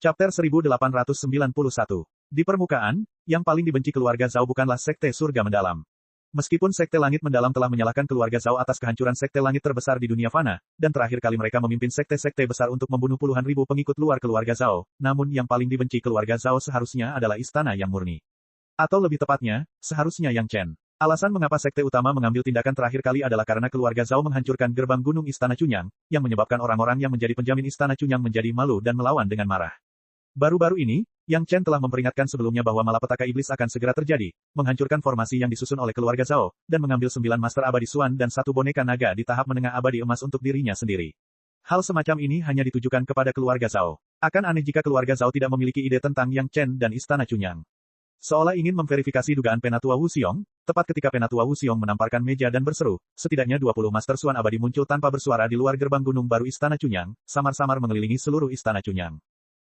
Chapter 1891. Di permukaan, yang paling dibenci keluarga Zhao bukanlah Sekte Surga Mendalam. Meskipun Sekte Langit Mendalam telah menyalahkan keluarga Zhao atas kehancuran Sekte Langit terbesar di dunia fana, dan terakhir kali mereka memimpin sekte-sekte besar untuk membunuh puluhan ribu pengikut luar keluarga Zhao, namun yang paling dibenci keluarga Zhao seharusnya adalah istana yang murni. Atau lebih tepatnya, seharusnya Yang Chen. Alasan mengapa sekte utama mengambil tindakan terakhir kali adalah karena keluarga Zhao menghancurkan gerbang gunung Istana Cunyang, yang menyebabkan orang-orang yang menjadi penjamin Istana Cunyang menjadi malu dan melawan dengan marah. Baru-baru ini, Yang Chen telah memperingatkan sebelumnya bahwa malapetaka iblis akan segera terjadi, menghancurkan formasi yang disusun oleh keluarga Zhao, dan mengambil 9 master abadi Suan dan 1 boneka naga di tahap menengah abadi emas untuk dirinya sendiri. Hal semacam ini hanya ditujukan kepada keluarga Zhao. Akan aneh jika keluarga Zhao tidak memiliki ide tentang Yang Chen dan Istana Cunyang. Seolah ingin memverifikasi dugaan Penatua Wu Xiong, tepat ketika Penatua Wu Xiong menamparkan meja dan berseru, setidaknya 20 Master Suan abadi muncul tanpa bersuara di luar gerbang gunung baru Istana Cunyang, samar-samar mengelilingi seluruh Istana Cunyang.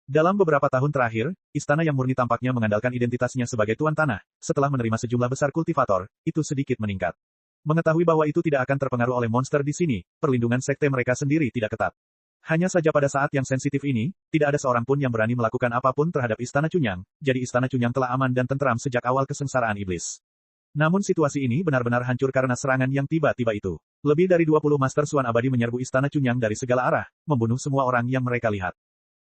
Dalam beberapa tahun terakhir, Istana yang murni tampaknya mengandalkan identitasnya sebagai tuan tanah, setelah menerima sejumlah besar kultivator, itu sedikit meningkat. Mengetahui bahwa itu tidak akan terpengaruh oleh monster di sini, perlindungan sekte mereka sendiri tidak ketat. Hanya saja pada saat yang sensitif ini, tidak ada seorang pun yang berani melakukan apapun terhadap Istana Cunyang, jadi Istana Cunyang telah aman dan tentram sejak awal kesengsaraan iblis. Namun situasi ini benar-benar hancur karena serangan yang tiba-tiba itu. Lebih dari 20 Master Suan abadi menyerbu Istana Cunyang dari segala arah, membunuh semua orang yang mereka lihat.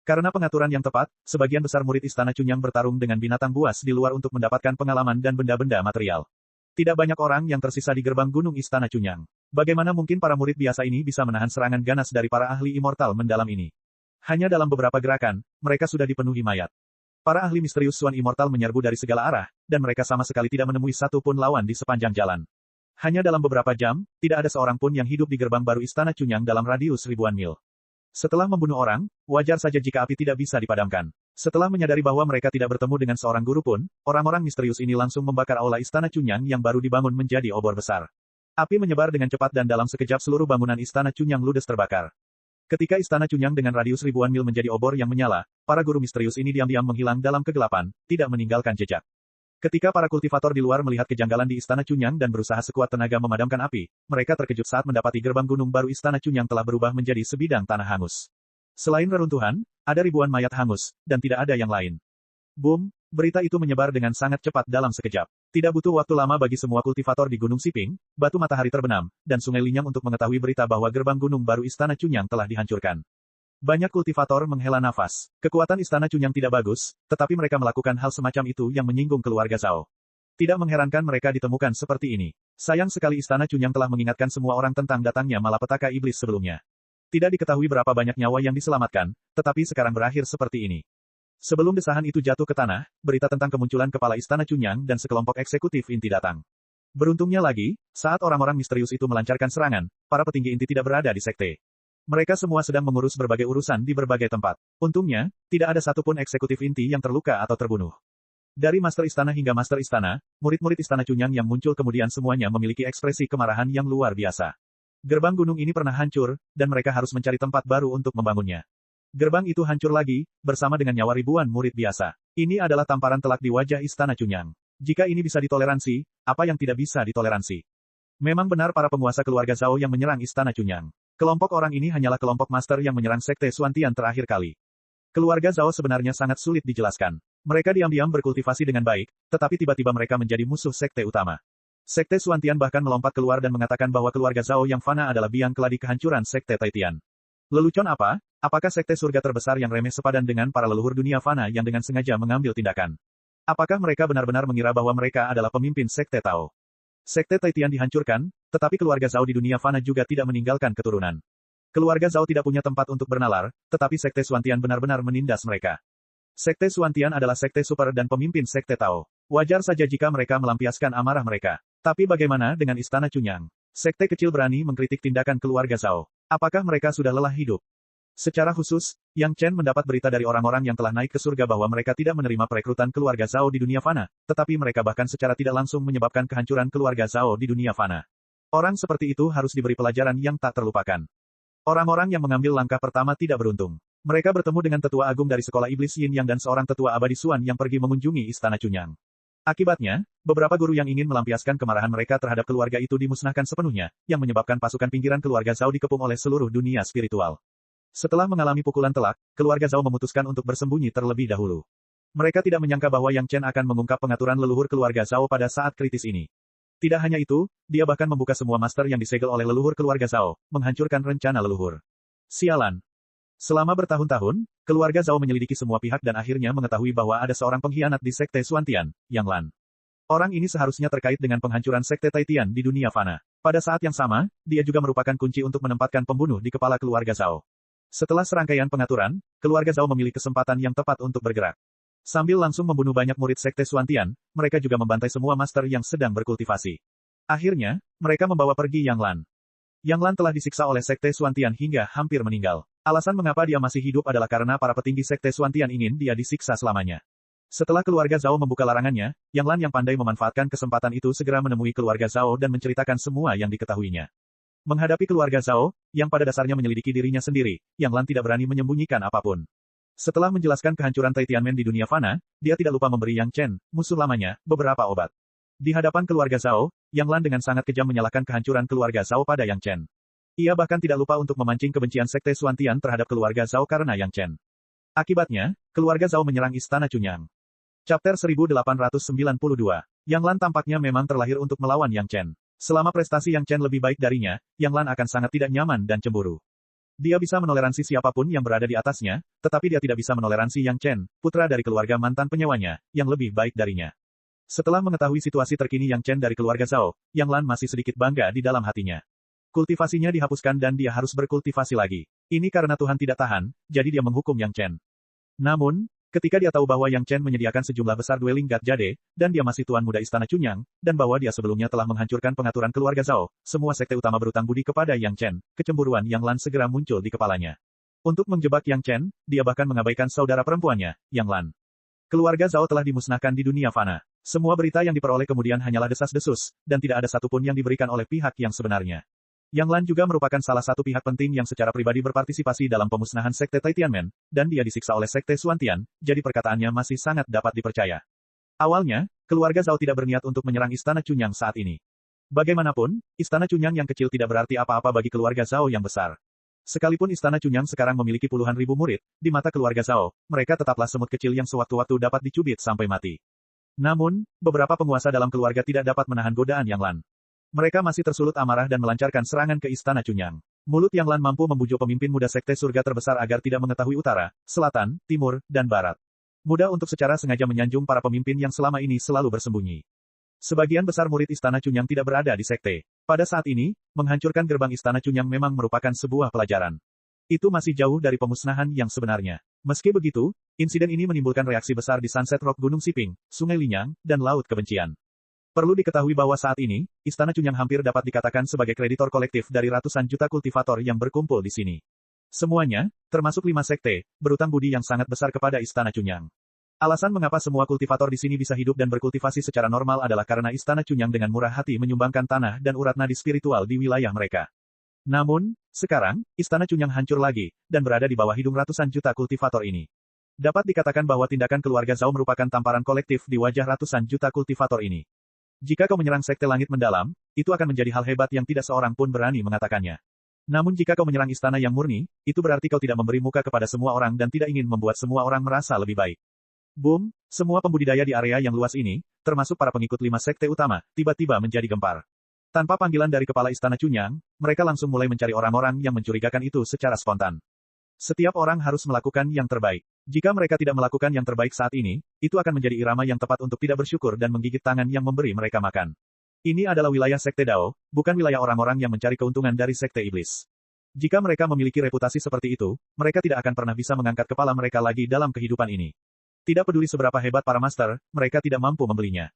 Karena pengaturan yang tepat, sebagian besar murid Istana Cunyang bertarung dengan binatang buas di luar untuk mendapatkan pengalaman dan benda-benda material. Tidak banyak orang yang tersisa di gerbang gunung Istana Cunyang. Bagaimana mungkin para murid biasa ini bisa menahan serangan ganas dari para ahli immortal mendalam ini? Hanya dalam beberapa gerakan, mereka sudah dipenuhi mayat. Para ahli misterius Suan immortal menyerbu dari segala arah, dan mereka sama sekali tidak menemui satu pun lawan di sepanjang jalan. Hanya dalam beberapa jam, tidak ada seorang pun yang hidup di gerbang baru Istana Cunyang dalam radius ribuan mil. Setelah membunuh orang, wajar saja jika api tidak bisa dipadamkan. Setelah menyadari bahwa mereka tidak bertemu dengan seorang guru pun, orang-orang misterius ini langsung membakar aula Istana Cunyang yang baru dibangun menjadi obor besar. Api menyebar dengan cepat dan dalam sekejap seluruh bangunan Istana Cunyang ludes terbakar. Ketika Istana Cunyang dengan radius ribuan mil menjadi obor yang menyala, para guru misterius ini diam-diam menghilang dalam kegelapan, tidak meninggalkan jejak. Ketika para kultivator di luar melihat kejanggalan di Istana Cunyang dan berusaha sekuat tenaga memadamkan api, mereka terkejut saat mendapati gerbang gunung baru Istana Cunyang telah berubah menjadi sebidang tanah hangus. Selain reruntuhan, ada ribuan mayat hangus, dan tidak ada yang lain. Boom, berita itu menyebar dengan sangat cepat dalam sekejap. Tidak butuh waktu lama bagi semua kultivator di Gunung Siping, batu matahari terbenam, dan sungai Linyang untuk mengetahui berita bahwa gerbang gunung baru Istana Cunyang telah dihancurkan. Banyak kultivator menghela nafas. Kekuatan Istana Cunyang tidak bagus, tetapi mereka melakukan hal semacam itu yang menyinggung keluarga Zhao. Tidak mengherankan mereka ditemukan seperti ini. Sayang sekali Istana Cunyang telah mengingatkan semua orang tentang datangnya malapetaka iblis sebelumnya. Tidak diketahui berapa banyak nyawa yang diselamatkan, tetapi sekarang berakhir seperti ini. Sebelum desahan itu jatuh ke tanah, berita tentang kemunculan kepala Istana Cunyang dan sekelompok eksekutif inti datang. Beruntungnya lagi, saat orang-orang misterius itu melancarkan serangan, para petinggi inti tidak berada di sekte. Mereka semua sedang mengurus berbagai urusan di berbagai tempat. Untungnya, tidak ada satupun eksekutif inti yang terluka atau terbunuh. Dari Master Istana hingga Master Istana, murid-murid Istana Cunyang yang muncul kemudian semuanya memiliki ekspresi kemarahan yang luar biasa. Gerbang gunung ini pernah hancur, dan mereka harus mencari tempat baru untuk membangunnya. Gerbang itu hancur lagi, bersama dengan nyawa ribuan murid biasa. Ini adalah tamparan telak di wajah Istana Cunyang. Jika ini bisa ditoleransi, apa yang tidak bisa ditoleransi? Memang benar para penguasa keluarga Zhao yang menyerang Istana Cunyang. Kelompok orang ini hanyalah kelompok master yang menyerang Sekte Suantian terakhir kali. Keluarga Zhao sebenarnya sangat sulit dijelaskan. Mereka diam-diam berkultivasi dengan baik, tetapi tiba-tiba mereka menjadi musuh Sekte utama. Sekte Suantian bahkan melompat keluar dan mengatakan bahwa keluarga Zhao yang fana adalah biang keladi kehancuran Sekte Taitian. Lelucon apa? Apakah sekte surga terbesar yang remeh sepadan dengan para leluhur dunia fana yang dengan sengaja mengambil tindakan? Apakah mereka benar-benar mengira bahwa mereka adalah pemimpin Sekte Tao? Sekte Taitian dihancurkan, tetapi keluarga Zhao di dunia fana juga tidak meninggalkan keturunan. Keluarga Zhao tidak punya tempat untuk bernalar, tetapi Sekte Suantian benar-benar menindas mereka. Sekte Suantian adalah sekte super dan pemimpin Sekte Tao. Wajar saja jika mereka melampiaskan amarah mereka. Tapi bagaimana dengan Istana Cunyang? Sekte kecil berani mengkritik tindakan keluarga Zhao. Apakah mereka sudah lelah hidup? Secara khusus, Yang Chen mendapat berita dari orang-orang yang telah naik ke surga bahwa mereka tidak menerima perekrutan keluarga Zhao di dunia fana, tetapi mereka bahkan secara tidak langsung menyebabkan kehancuran keluarga Zhao di dunia fana. Orang seperti itu harus diberi pelajaran yang tak terlupakan. Orang-orang yang mengambil langkah pertama tidak beruntung. Mereka bertemu dengan tetua agung dari sekolah iblis Yin Yang dan seorang tetua abadi Suan yang pergi mengunjungi Istana Cunyang. Akibatnya, beberapa guru yang ingin melampiaskan kemarahan mereka terhadap keluarga itu dimusnahkan sepenuhnya, yang menyebabkan pasukan pinggiran keluarga Zhao dikepung oleh seluruh dunia spiritual. Setelah mengalami pukulan telak, keluarga Zhao memutuskan untuk bersembunyi terlebih dahulu. Mereka tidak menyangka bahwa Yang Chen akan mengungkap pengaturan leluhur keluarga Zhao pada saat kritis ini. Tidak hanya itu, dia bahkan membuka semua master yang disegel oleh leluhur keluarga Zhao, menghancurkan rencana leluhur. Sialan. Selama bertahun-tahun, keluarga Zhao menyelidiki semua pihak dan akhirnya mengetahui bahwa ada seorang pengkhianat di Sekte Xuantian, Yang Lan. Orang ini seharusnya terkait dengan penghancuran Sekte Taitian di dunia fana. Pada saat yang sama, dia juga merupakan kunci untuk menempatkan pembunuh di kepala keluarga Zhao. Setelah serangkaian pengaturan, keluarga Zhao memilih kesempatan yang tepat untuk bergerak. Sambil langsung membunuh banyak murid Sekte Xuantian, mereka juga membantai semua master yang sedang berkultivasi. Akhirnya, mereka membawa pergi Yang Lan. Yang Lan telah disiksa oleh Sekte Xuantian hingga hampir meninggal. Alasan mengapa dia masih hidup adalah karena para petinggi Sekte Xuantian ingin dia disiksa selamanya. Setelah keluarga Zhao membuka larangannya, Yang Lan yang pandai memanfaatkan kesempatan itu segera menemui keluarga Zhao dan menceritakan semua yang diketahuinya. Menghadapi keluarga Zhao, yang pada dasarnya menyelidiki dirinya sendiri, Yang Lan tidak berani menyembunyikan apapun. Setelah menjelaskan kehancuran Taitianmen di dunia fana, dia tidak lupa memberi Yang Chen, musuh lamanya, beberapa obat. Di hadapan keluarga Zhao, Yang Lan dengan sangat kejam menyalahkan kehancuran keluarga Zhao pada Yang Chen. Ia bahkan tidak lupa untuk memancing kebencian Sekte Xuantian terhadap keluarga Zhao karena Yang Chen. Akibatnya, keluarga Zhao menyerang Istana Chunyang. Chapter 1892. Yang Lan tampaknya memang terlahir untuk melawan Yang Chen. Selama prestasi Yang Chen lebih baik darinya, Yang Lan akan sangat tidak nyaman dan cemburu. Dia bisa menoleransi siapapun yang berada di atasnya, tetapi dia tidak bisa menoleransi Yang Chen, putra dari keluarga mantan penyewanya, yang lebih baik darinya. Setelah mengetahui situasi terkini Yang Chen dari keluarga Zhao, Yang Lan masih sedikit bangga di dalam hatinya. Kultivasinya dihapuskan dan dia harus berkultivasi lagi. Ini karena Tuhan tidak tahan, jadi dia menghukum Yang Chen. Namun, ketika dia tahu bahwa Yang Chen menyediakan sejumlah besar dueling God Jade, dan dia masih tuan muda Istana Chunyang, dan bahwa dia sebelumnya telah menghancurkan pengaturan keluarga Zhao, semua sekte utama berutang budi kepada Yang Chen, kecemburuan Yang Lan segera muncul di kepalanya. Untuk menjebak Yang Chen, dia bahkan mengabaikan saudara perempuannya, Yang Lan. Keluarga Zhao telah dimusnahkan di dunia fana. Semua berita yang diperoleh kemudian hanyalah desas-desus, dan tidak ada satupun yang diberikan oleh pihak yang sebenarnya. Yang Lan juga merupakan salah satu pihak penting yang secara pribadi berpartisipasi dalam pemusnahan Sekte Taitianmen, dan dia disiksa oleh Sekte Xuantian, jadi perkataannya masih sangat dapat dipercaya. Awalnya, keluarga Zhao tidak berniat untuk menyerang Istana Chunyang saat ini. Bagaimanapun, Istana Chunyang yang kecil tidak berarti apa-apa bagi keluarga Zhao yang besar. Sekalipun Istana Chunyang sekarang memiliki puluhan ribu murid, di mata keluarga Zhao, mereka tetaplah semut kecil yang sewaktu-waktu dapat dicubit sampai mati. Namun, beberapa penguasa dalam keluarga tidak dapat menahan godaan Yang Lan. Mereka masih tersulut amarah dan melancarkan serangan ke Istana Chunyang. Mulut Yang Lan mampu membujuk pemimpin muda sekte surga terbesar agar tidak mengetahui utara, selatan, timur, dan barat. Mudah untuk secara sengaja menyanjung para pemimpin yang selama ini selalu bersembunyi. Sebagian besar murid Istana Chunyang tidak berada di sekte. Pada saat ini, menghancurkan gerbang Istana Chunyang memang merupakan sebuah pelajaran. Itu masih jauh dari pemusnahan yang sebenarnya. Meski begitu, insiden ini menimbulkan reaksi besar di Sunset Rock Gunung Siping, Sungai Linyang, dan Laut Kebencian. Perlu diketahui bahwa saat ini, Istana Chunyang hampir dapat dikatakan sebagai kreditor kolektif dari ratusan juta kultivator yang berkumpul di sini. Semuanya, termasuk 5 sekte, berutang budi yang sangat besar kepada Istana Chunyang. Alasan mengapa semua kultivator di sini bisa hidup dan berkultivasi secara normal adalah karena Istana Chunyang dengan murah hati menyumbangkan tanah dan urat nadi spiritual di wilayah mereka. Namun, sekarang, Istana Chunyang hancur lagi, dan berada di bawah hidung ratusan juta kultivator ini. Dapat dikatakan bahwa tindakan keluarga Zhao merupakan tamparan kolektif di wajah ratusan juta kultivator ini. Jika kau menyerang sekte langit mendalam, itu akan menjadi hal hebat yang tidak seorang pun berani mengatakannya. Namun jika kau menyerang istana yang murni, itu berarti kau tidak memberi muka kepada semua orang dan tidak ingin membuat semua orang merasa lebih baik. Boom, semua pembudidaya di area yang luas ini, termasuk para pengikut 5 sekte utama, tiba-tiba menjadi gempar. Tanpa panggilan dari kepala Istana Chunyang, mereka langsung mulai mencari orang-orang yang mencurigakan itu secara spontan. Setiap orang harus melakukan yang terbaik. Jika mereka tidak melakukan yang terbaik saat ini, itu akan menjadi irama yang tepat untuk tidak bersyukur dan menggigit tangan yang memberi mereka makan. Ini adalah wilayah Sekte Dao, bukan wilayah orang-orang yang mencari keuntungan dari Sekte Iblis. Jika mereka memiliki reputasi seperti itu, mereka tidak akan pernah bisa mengangkat kepala mereka lagi dalam kehidupan ini. Tidak peduli seberapa hebat para master, mereka tidak mampu membelinya.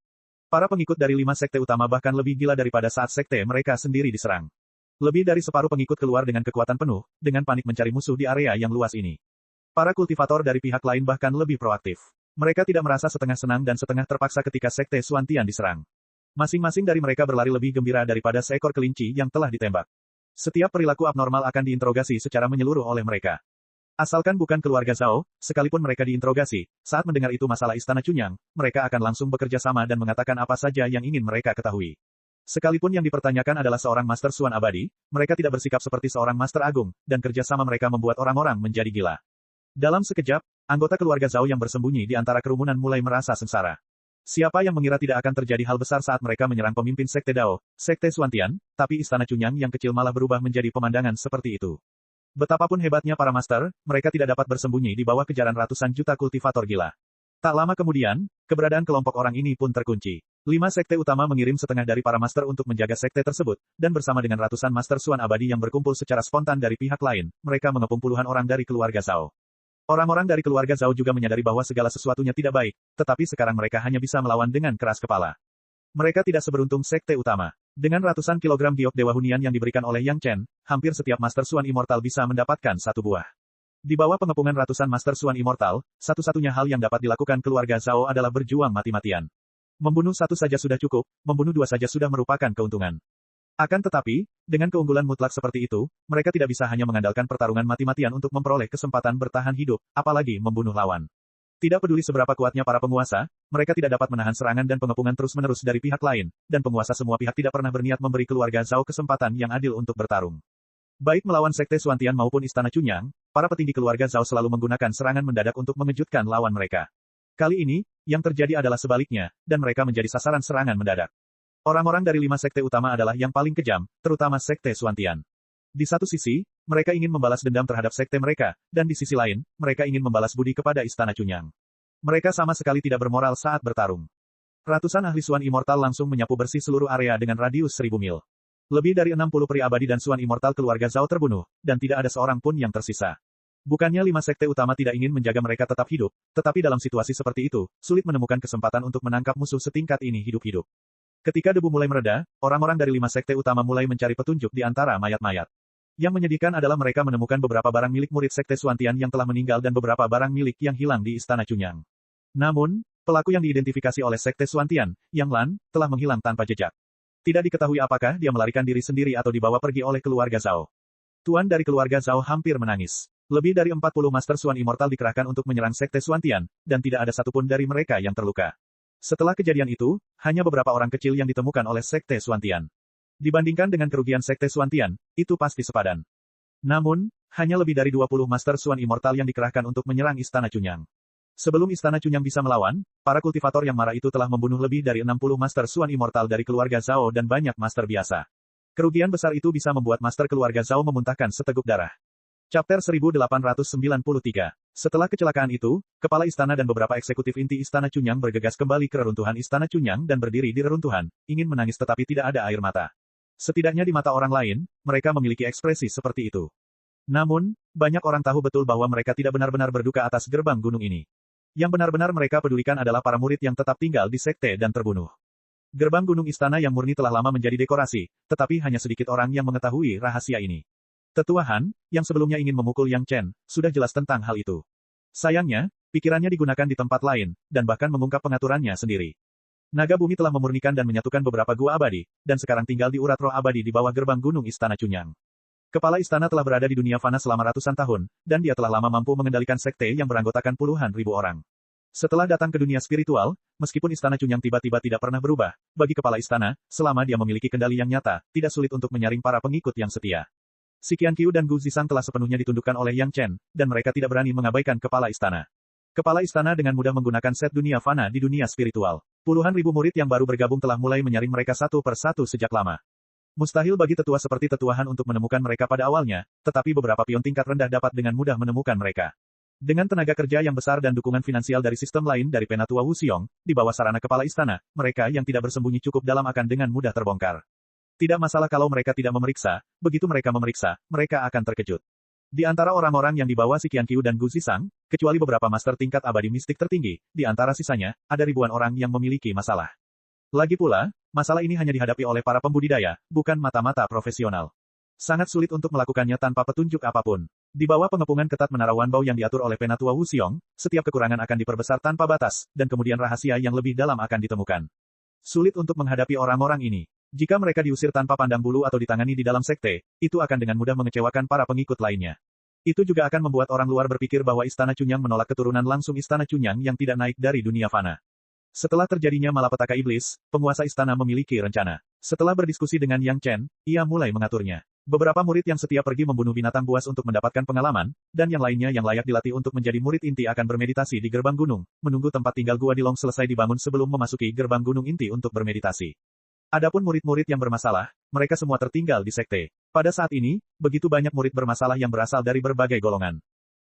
Para pengikut dari 5 sekte utama bahkan lebih gila daripada saat sekte mereka sendiri diserang. Lebih dari separuh pengikut keluar dengan kekuatan penuh, dengan panik mencari musuh di area yang luas ini. Para kultivator dari pihak lain bahkan lebih proaktif. Mereka tidak merasa setengah senang dan setengah terpaksa ketika sekte Xuantian diserang. Masing-masing dari mereka berlari lebih gembira daripada seekor kelinci yang telah ditembak. Setiap perilaku abnormal akan diinterogasi secara menyeluruh oleh mereka. Asalkan bukan keluarga Zhao, sekalipun mereka diinterogasi, saat mendengar itu masalah Istana Chunyang, mereka akan langsung bekerja sama dan mengatakan apa saja yang ingin mereka ketahui. Sekalipun yang dipertanyakan adalah seorang Master Suan abadi, mereka tidak bersikap seperti seorang Master Agung, dan kerjasama mereka membuat orang-orang menjadi gila. Dalam sekejap, anggota keluarga Zhao yang bersembunyi di antara kerumunan mulai merasa sengsara. Siapa yang mengira tidak akan terjadi hal besar saat mereka menyerang pemimpin Sekte Dao, Sekte Xuantian, tapi Istana Cunyang yang kecil malah berubah menjadi pemandangan seperti itu. Betapapun hebatnya para Master, mereka tidak dapat bersembunyi di bawah kejaran ratusan juta kultivator gila. Tak lama kemudian, keberadaan kelompok orang ini pun terkunci. 5 sekte utama mengirim setengah dari para master untuk menjaga sekte tersebut, dan bersama dengan ratusan master Suan abadi yang berkumpul secara spontan dari pihak lain, mereka mengepung puluhan orang dari keluarga Zhao. Orang-orang dari keluarga Zhao juga menyadari bahwa segala sesuatunya tidak baik, tetapi sekarang mereka hanya bisa melawan dengan keras kepala. Mereka tidak seberuntung sekte utama. Dengan ratusan kilogram giok dewa hunian yang diberikan oleh Yang Chen, hampir setiap master Suan immortal bisa mendapatkan satu buah. Di bawah pengepungan ratusan Master Suan Immortal, satu-satunya hal yang dapat dilakukan keluarga Zhao adalah berjuang mati-matian. Membunuh satu saja sudah cukup, membunuh dua saja sudah merupakan keuntungan. Akan tetapi, dengan keunggulan mutlak seperti itu, mereka tidak bisa hanya mengandalkan pertarungan mati-matian untuk memperoleh kesempatan bertahan hidup, apalagi membunuh lawan. Tidak peduli seberapa kuatnya para penguasa, mereka tidak dapat menahan serangan dan pengepungan terus-menerus dari pihak lain, dan penguasa semua pihak tidak pernah berniat memberi keluarga Zhao kesempatan yang adil untuk bertarung. Baik melawan Sekte Xuantian maupun Istana Cunyang, para petinggi keluarga Zhao selalu menggunakan serangan mendadak untuk mengejutkan lawan mereka. Kali ini, yang terjadi adalah sebaliknya, dan mereka menjadi sasaran serangan mendadak. Orang-orang dari 5 sekte utama adalah yang paling kejam, terutama Sekte Xuantian. Di satu sisi, mereka ingin membalas dendam terhadap sekte mereka, dan di sisi lain, mereka ingin membalas budi kepada Istana Cunyang. Mereka sama sekali tidak bermoral saat bertarung. Ratusan ahli Suan Immortal langsung menyapu bersih seluruh area dengan radius 1000 mil. Lebih dari 60 peri abadi dan Suan Immortal keluarga Zhao terbunuh, dan tidak ada seorang pun yang tersisa. Bukannya 5 sekte utama tidak ingin menjaga mereka tetap hidup, tetapi dalam situasi seperti itu, sulit menemukan kesempatan untuk menangkap musuh setingkat ini hidup-hidup. Ketika debu mulai mereda, orang-orang dari 5 sekte utama mulai mencari petunjuk di antara mayat-mayat. Yang menyedihkan adalah mereka menemukan beberapa barang milik murid sekte Xuantian yang telah meninggal dan beberapa barang milik yang hilang di Istana Cunyang. Namun, pelaku yang diidentifikasi oleh sekte Xuantian, Yang Lan, telah menghilang tanpa jejak. Tidak diketahui apakah dia melarikan diri sendiri atau dibawa pergi oleh keluarga Zhao. Tuan dari keluarga Zhao hampir menangis. Lebih dari 40 Master Suan Immortal dikerahkan untuk menyerang Sekte Xuantian, dan tidak ada satupun dari mereka yang terluka. Setelah kejadian itu, hanya beberapa orang kecil yang ditemukan oleh Sekte Xuantian. Dibandingkan dengan kerugian Sekte Xuantian, itu pasti sepadan. Namun, hanya lebih dari 20 Master Suan Immortal yang dikerahkan untuk menyerang Istana Cunyang. Sebelum Istana Cunyang bisa melawan, para kultivator yang marah itu telah membunuh lebih dari 60 Master Suan Immortal dari keluarga Zhao dan banyak Master biasa. Kerugian besar itu bisa membuat Master keluarga Zhao memuntahkan seteguk darah. Chapter 1893. Setelah kecelakaan itu, kepala istana dan beberapa eksekutif inti Istana Cunyang bergegas kembali ke reruntuhan Istana Cunyang dan berdiri di reruntuhan, ingin menangis tetapi tidak ada air mata. Setidaknya di mata orang lain, mereka memiliki ekspresi seperti itu. Namun, banyak orang tahu betul bahwa mereka tidak benar-benar berduka atas gerbang gunung ini. Yang benar-benar mereka pedulikan adalah para murid yang tetap tinggal di sekte dan terbunuh. Gerbang gunung istana yang murni telah lama menjadi dekorasi, tetapi hanya sedikit orang yang mengetahui rahasia ini. Tetua Han, yang sebelumnya ingin memukul Yang Chen, sudah jelas tentang hal itu. Sayangnya, pikirannya digunakan di tempat lain, dan bahkan mengungkap pengaturannya sendiri. Naga bumi telah memurnikan dan menyatukan beberapa gua abadi, dan sekarang tinggal di urat roh abadi di bawah gerbang gunung Istana Cunyang. Kepala istana telah berada di dunia fana selama ratusan tahun, dan dia telah lama mampu mengendalikan sekte yang beranggotakan puluhan ribu orang. Setelah datang ke dunia spiritual, meskipun Istana Cunyang tiba-tiba tidak pernah berubah, bagi kepala istana, selama dia memiliki kendali yang nyata, tidak sulit untuk menyaring para pengikut yang setia. Si Qianqiu dan Gu Zisang telah sepenuhnya ditundukkan oleh Yang Chen, dan mereka tidak berani mengabaikan kepala istana. Kepala istana dengan mudah menggunakan set dunia fana di dunia spiritual. Puluhan ribu murid yang baru bergabung telah mulai menyaring mereka satu per satu sejak lama. Mustahil bagi tetua seperti Tetua Han untuk menemukan mereka pada awalnya, tetapi beberapa pion tingkat rendah dapat dengan mudah menemukan mereka. Dengan tenaga kerja yang besar dan dukungan finansial dari sistem lain dari Penatua Wu Xiong, di bawah sarana kepala istana, mereka yang tidak bersembunyi cukup dalam akan dengan mudah terbongkar. Tidak masalah kalau mereka tidak memeriksa, begitu mereka memeriksa, mereka akan terkejut. Di antara orang-orang yang dibawa si Qianqiu dan Gu Zisang, kecuali beberapa master tingkat abadi mistik tertinggi, di antara sisanya, ada ribuan orang yang memiliki masalah. Lagi pula, masalah ini hanya dihadapi oleh para pembudidaya, bukan mata-mata profesional. Sangat sulit untuk melakukannya tanpa petunjuk apapun. Di bawah pengepungan ketat Menara Wanbao yang diatur oleh Penatua Wu Xiong, setiap kekurangan akan diperbesar tanpa batas, dan kemudian rahasia yang lebih dalam akan ditemukan. Sulit untuk menghadapi orang-orang ini. Jika mereka diusir tanpa pandang bulu atau ditangani di dalam sekte, itu akan dengan mudah mengecewakan para pengikut lainnya. Itu juga akan membuat orang luar berpikir bahwa Istana Cunyang menolak keturunan langsung Istana Cunyang yang tidak naik dari dunia fana. Setelah terjadinya malapetaka iblis, penguasa istana memiliki rencana. Setelah berdiskusi dengan Yang Chen, ia mulai mengaturnya. Beberapa murid yang setia pergi membunuh binatang buas untuk mendapatkan pengalaman, dan yang lainnya yang layak dilatih untuk menjadi murid inti akan bermeditasi di gerbang gunung, menunggu tempat tinggal Gua Dilong selesai dibangun sebelum memasuki gerbang gunung inti untuk bermeditasi. Adapun murid-murid yang bermasalah, mereka semua tertinggal di sekte. Pada saat ini, begitu banyak murid bermasalah yang berasal dari berbagai golongan.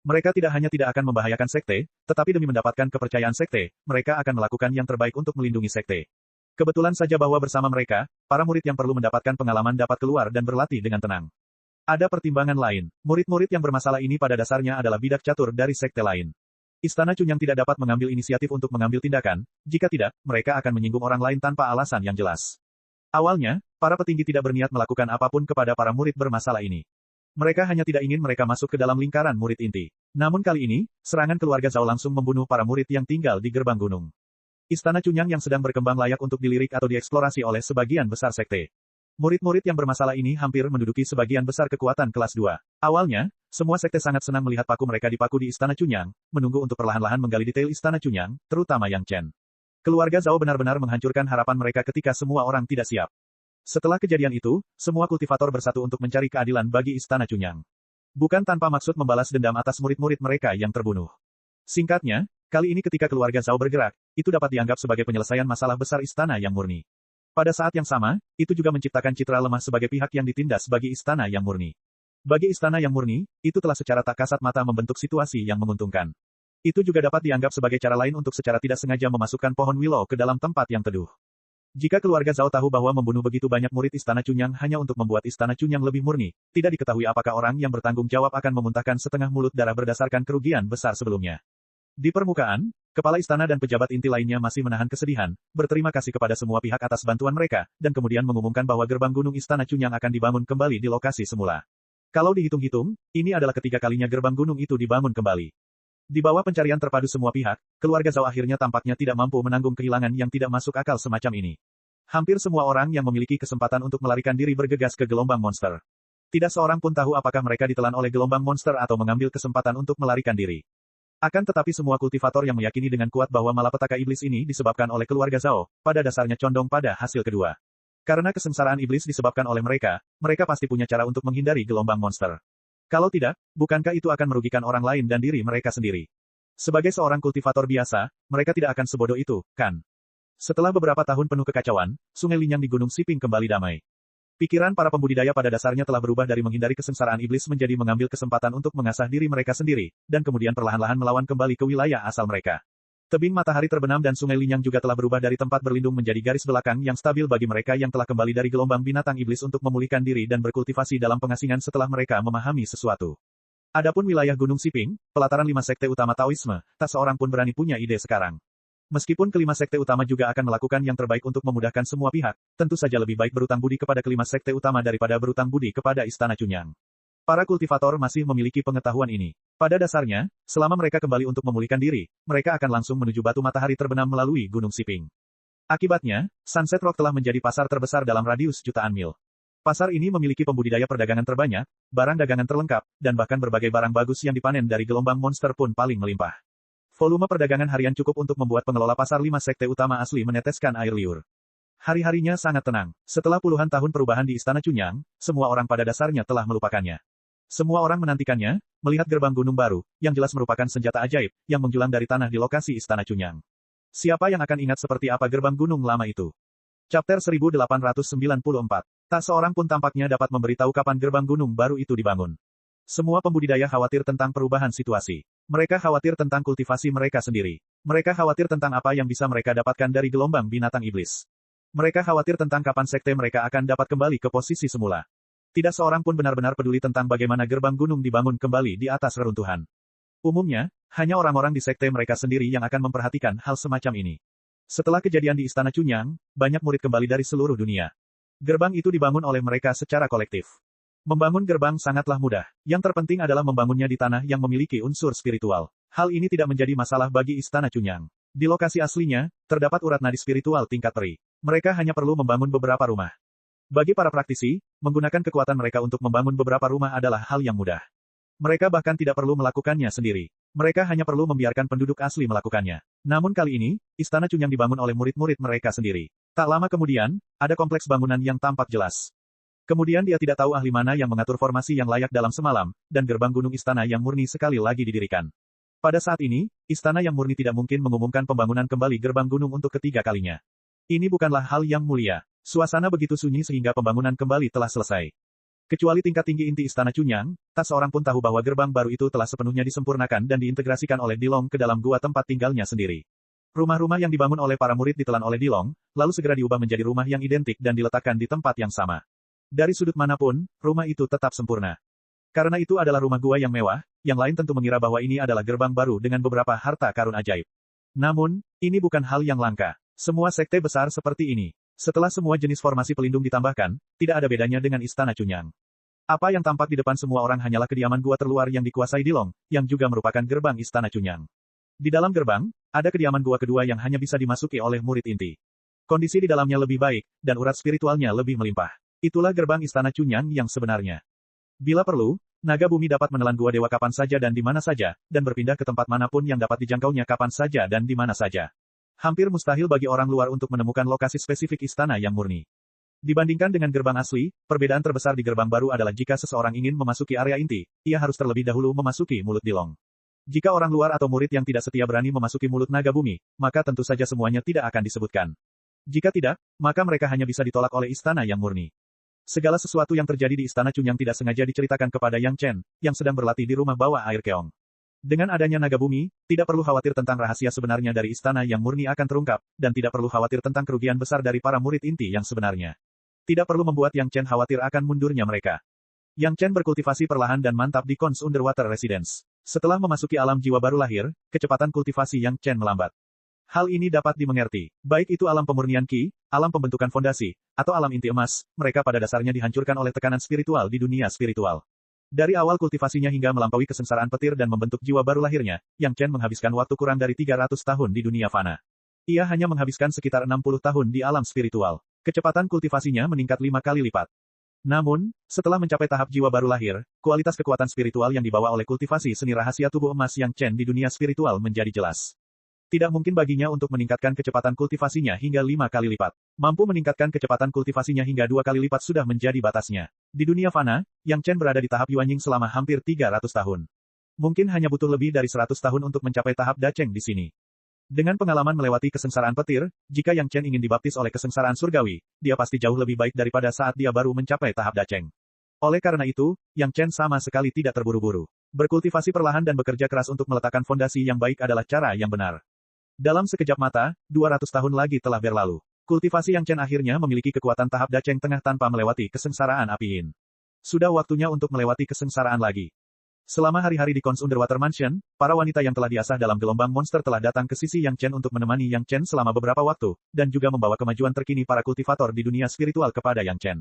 Mereka tidak hanya tidak akan membahayakan sekte, tetapi demi mendapatkan kepercayaan sekte, mereka akan melakukan yang terbaik untuk melindungi sekte. Kebetulan saja bahwa bersama mereka, para murid yang perlu mendapatkan pengalaman dapat keluar dan berlatih dengan tenang. Ada pertimbangan lain, murid-murid yang bermasalah ini pada dasarnya adalah bidak catur dari sekte lain. Istana Chunyang tidak dapat mengambil inisiatif untuk mengambil tindakan, jika tidak, mereka akan menyinggung orang lain tanpa alasan yang jelas. Awalnya, para petinggi tidak berniat melakukan apapun kepada para murid bermasalah ini. Mereka hanya tidak ingin mereka masuk ke dalam lingkaran murid inti. Namun kali ini, serangan keluarga Zhao langsung membunuh para murid yang tinggal di gerbang gunung. Istana Chunyang yang sedang berkembang layak untuk dilirik atau dieksplorasi oleh sebagian besar sekte. Murid-murid yang bermasalah ini hampir menduduki sebagian besar kekuatan kelas 2. Awalnya, semua sekte sangat senang melihat paku mereka dipaku di Istana Chunyang, menunggu untuk perlahan-lahan menggali detail Istana Chunyang, terutama Yang Chen. Keluarga Zhao benar-benar menghancurkan harapan mereka ketika semua orang tidak siap. Setelah kejadian itu, semua kultivator bersatu untuk mencari keadilan bagi Istana Chunyang. Bukan tanpa maksud membalas dendam atas murid-murid mereka yang terbunuh. Singkatnya, kali ini ketika keluarga Zhao bergerak, itu dapat dianggap sebagai penyelesaian masalah besar istana yang murni. Pada saat yang sama, itu juga menciptakan citra lemah sebagai pihak yang ditindas bagi istana yang murni. Bagi istana yang murni, itu telah secara tak kasat mata membentuk situasi yang menguntungkan. Itu juga dapat dianggap sebagai cara lain untuk secara tidak sengaja memasukkan pohon willow ke dalam tempat yang teduh. Jika keluarga Zhao tahu bahwa membunuh begitu banyak murid Istana Chunyang hanya untuk membuat Istana Chunyang lebih murni, tidak diketahui apakah orang yang bertanggung jawab akan memuntahkan setengah mulut darah berdasarkan kerugian besar sebelumnya. Di permukaan, kepala istana dan pejabat inti lainnya masih menahan kesedihan, berterima kasih kepada semua pihak atas bantuan mereka, dan kemudian mengumumkan bahwa gerbang gunung Istana Chunyang akan dibangun kembali di lokasi semula. Kalau dihitung-hitung, ini adalah ketiga kalinya gerbang gunung itu dibangun kembali. Di bawah pencarian terpadu semua pihak, keluarga Zhao akhirnya tampaknya tidak mampu menanggung kehilangan yang tidak masuk akal semacam ini. Hampir semua orang yang memiliki kesempatan untuk melarikan diri bergegas ke gelombang monster. Tidak seorang pun tahu apakah mereka ditelan oleh gelombang monster atau mengambil kesempatan untuk melarikan diri. Akan tetapi semua kultivator yang meyakini dengan kuat bahwa malapetaka iblis ini disebabkan oleh keluarga Zhao, pada dasarnya condong pada hasil kedua. Karena kesengsaraan iblis disebabkan oleh mereka, mereka pasti punya cara untuk menghindari gelombang monster. Kalau tidak, bukankah itu akan merugikan orang lain dan diri mereka sendiri? Sebagai seorang kultivator biasa, mereka tidak akan sebodoh itu, kan? Setelah beberapa tahun penuh kekacauan, Sungai Linyang di Gunung Siping kembali damai. Pikiran para pembudidaya pada dasarnya telah berubah dari menghindari kesengsaraan iblis menjadi mengambil kesempatan untuk mengasah diri mereka sendiri, dan kemudian perlahan-lahan melawan kembali ke wilayah asal mereka. Tebing matahari terbenam dan Sungai Linyang juga telah berubah dari tempat berlindung menjadi garis belakang yang stabil bagi mereka yang telah kembali dari gelombang binatang iblis untuk memulihkan diri dan berkultivasi dalam pengasingan setelah mereka memahami sesuatu. Adapun wilayah Gunung Siping, pelataran 5 sekte utama Taoisme, tak seorang pun berani punya ide sekarang. Meskipun kelima sekte utama juga akan melakukan yang terbaik untuk memudahkan semua pihak, tentu saja lebih baik berutang budi kepada kelima sekte utama daripada berutang budi kepada Istana Chunyang. Para kultivator masih memiliki pengetahuan ini. Pada dasarnya, selama mereka kembali untuk memulihkan diri, mereka akan langsung menuju batu matahari terbenam melalui Gunung Siping. Akibatnya, Sunset Rock telah menjadi pasar terbesar dalam radius jutaan mil. Pasar ini memiliki pembudidaya perdagangan terbanyak, barang dagangan terlengkap, dan bahkan berbagai barang bagus yang dipanen dari gelombang monster pun paling melimpah. Volume perdagangan harian cukup untuk membuat pengelola pasar 5 sekte utama asli meneteskan air liur. Hari-harinya sangat tenang. Setelah puluhan tahun perubahan di Istana Chunyang, semua orang pada dasarnya telah melupakannya. Semua orang menantikannya, melihat gerbang gunung baru, yang jelas merupakan senjata ajaib, yang menjulang dari tanah di lokasi Istana Chunyang. Siapa yang akan ingat seperti apa gerbang gunung lama itu? Chapter 1894. Tak seorang pun tampaknya dapat memberitahu kapan gerbang gunung baru itu dibangun. Semua pembudidaya khawatir tentang perubahan situasi. Mereka khawatir tentang kultivasi mereka sendiri. Mereka khawatir tentang apa yang bisa mereka dapatkan dari gelombang binatang iblis. Mereka khawatir tentang kapan sekte mereka akan dapat kembali ke posisi semula. Tidak seorang pun benar-benar peduli tentang bagaimana gerbang gunung dibangun kembali di atas reruntuhan. Umumnya, hanya orang-orang di sekte mereka sendiri yang akan memperhatikan hal semacam ini. Setelah kejadian di Istana Chunyang, banyak murid kembali dari seluruh dunia. Gerbang itu dibangun oleh mereka secara kolektif. Membangun gerbang sangatlah mudah. Yang terpenting adalah membangunnya di tanah yang memiliki unsur spiritual. Hal ini tidak menjadi masalah bagi Istana Chunyang. Di lokasi aslinya, terdapat urat nadi spiritual tingkat peri. Mereka hanya perlu membangun beberapa rumah. Bagi para praktisi, menggunakan kekuatan mereka untuk membangun beberapa rumah adalah hal yang mudah. Mereka bahkan tidak perlu melakukannya sendiri. Mereka hanya perlu membiarkan penduduk asli melakukannya. Namun kali ini, Istana Cunyang dibangun oleh murid-murid mereka sendiri. Tak lama kemudian, ada kompleks bangunan yang tampak jelas. Kemudian dia tidak tahu ahli mana yang mengatur formasi yang layak dalam semalam, dan gerbang gunung istana yang murni sekali lagi didirikan. Pada saat ini, istana yang murni tidak mungkin mengumumkan pembangunan kembali gerbang gunung untuk ketiga kalinya. Ini bukanlah hal yang mulia. Suasana begitu sunyi sehingga pembangunan kembali telah selesai. Kecuali tingkat tinggi inti Istana Cunyang, tak seorang pun tahu bahwa gerbang baru itu telah sepenuhnya disempurnakan dan diintegrasikan oleh Dilong ke dalam gua tempat tinggalnya sendiri. Rumah-rumah yang dibangun oleh para murid ditelan oleh Dilong, lalu segera diubah menjadi rumah yang identik dan diletakkan di tempat yang sama. Dari sudut manapun, rumah itu tetap sempurna. Karena itu adalah rumah gua yang mewah, yang lain tentu mengira bahwa ini adalah gerbang baru dengan beberapa harta karun ajaib. Namun, ini bukan hal yang langka. Semua sekte besar seperti ini. Setelah semua jenis formasi pelindung ditambahkan, tidak ada bedanya dengan Istana Cunyang. Apa yang tampak di depan semua orang hanyalah kediaman gua terluar yang dikuasai Dilong, yang juga merupakan gerbang Istana Cunyang. Di dalam gerbang, ada kediaman gua kedua yang hanya bisa dimasuki oleh murid inti. Kondisi di dalamnya lebih baik, dan urat spiritualnya lebih melimpah. Itulah gerbang Istana Cunyang yang sebenarnya. Bila perlu, naga bumi dapat menelan gua dewa kapan saja dan di mana saja, dan berpindah ke tempat manapun yang dapat dijangkaunya kapan saja dan di mana saja. Hampir mustahil bagi orang luar untuk menemukan lokasi spesifik istana yang murni. Dibandingkan dengan gerbang asli, perbedaan terbesar di gerbang baru adalah jika seseorang ingin memasuki area inti, ia harus terlebih dahulu memasuki mulut Dilong. Jika orang luar atau murid yang tidak setia berani memasuki mulut naga bumi, maka tentu saja semuanya tidak akan disebutkan. Jika tidak, maka mereka hanya bisa ditolak oleh istana yang murni. Segala sesuatu yang terjadi di Istana Cunyang tidak sengaja diceritakan kepada Yang Chen, yang sedang berlatih di rumah bawah air keong. Dengan adanya naga bumi, tidak perlu khawatir tentang rahasia sebenarnya dari istana yang murni akan terungkap, dan tidak perlu khawatir tentang kerugian besar dari para murid inti yang sebenarnya. Tidak perlu membuat Yang Chen khawatir akan mundurnya mereka. Yang Chen berkultivasi perlahan dan mantap di Cons Underwater Residence. Setelah memasuki alam jiwa baru lahir, kecepatan kultivasi Yang Chen melambat. Hal ini dapat dimengerti. Baik itu alam pemurnian Qi, alam pembentukan fondasi, atau alam inti emas, mereka pada dasarnya dihancurkan oleh tekanan spiritual di dunia spiritual. Dari awal kultivasinya hingga melampaui kesengsaraan petir dan membentuk jiwa baru lahirnya, Yang Chen menghabiskan waktu kurang dari 300 tahun di dunia fana. Ia hanya menghabiskan sekitar 60 tahun di alam spiritual. Kecepatan kultivasinya meningkat 5 kali lipat. Namun, setelah mencapai tahap jiwa baru lahir, kualitas kekuatan spiritual yang dibawa oleh kultivasi seni rahasia tubuh emas Yang Chen di dunia spiritual menjadi jelas. Tidak mungkin baginya untuk meningkatkan kecepatan kultivasinya hingga 5 kali lipat. Mampu meningkatkan kecepatan kultivasinya hingga 2 kali lipat sudah menjadi batasnya. Di dunia fana, Yang Chen berada di tahap Yuanying selama hampir 300 tahun. Mungkin hanya butuh lebih dari 100 tahun untuk mencapai tahap Dacheng di sini. Dengan pengalaman melewati kesengsaraan petir, jika Yang Chen ingin dibaptis oleh kesengsaraan surgawi, dia pasti jauh lebih baik daripada saat dia baru mencapai tahap Dacheng. Oleh karena itu, Yang Chen sama sekali tidak terburu-buru. Berkultivasi perlahan dan bekerja keras untuk meletakkan fondasi yang baik adalah cara yang benar. Dalam sekejap mata, 200 tahun lagi telah berlalu. Kultivasi Yang Chen akhirnya memiliki kekuatan tahap Dacheng tengah tanpa melewati kesengsaraan api yin. Sudah waktunya untuk melewati kesengsaraan lagi. Selama hari-hari di Cons Underwater Mansion, para wanita yang telah diasah dalam gelombang monster telah datang ke sisi Yang Chen untuk menemani Yang Chen selama beberapa waktu, dan juga membawa kemajuan terkini para kultivator di dunia spiritual kepada Yang Chen.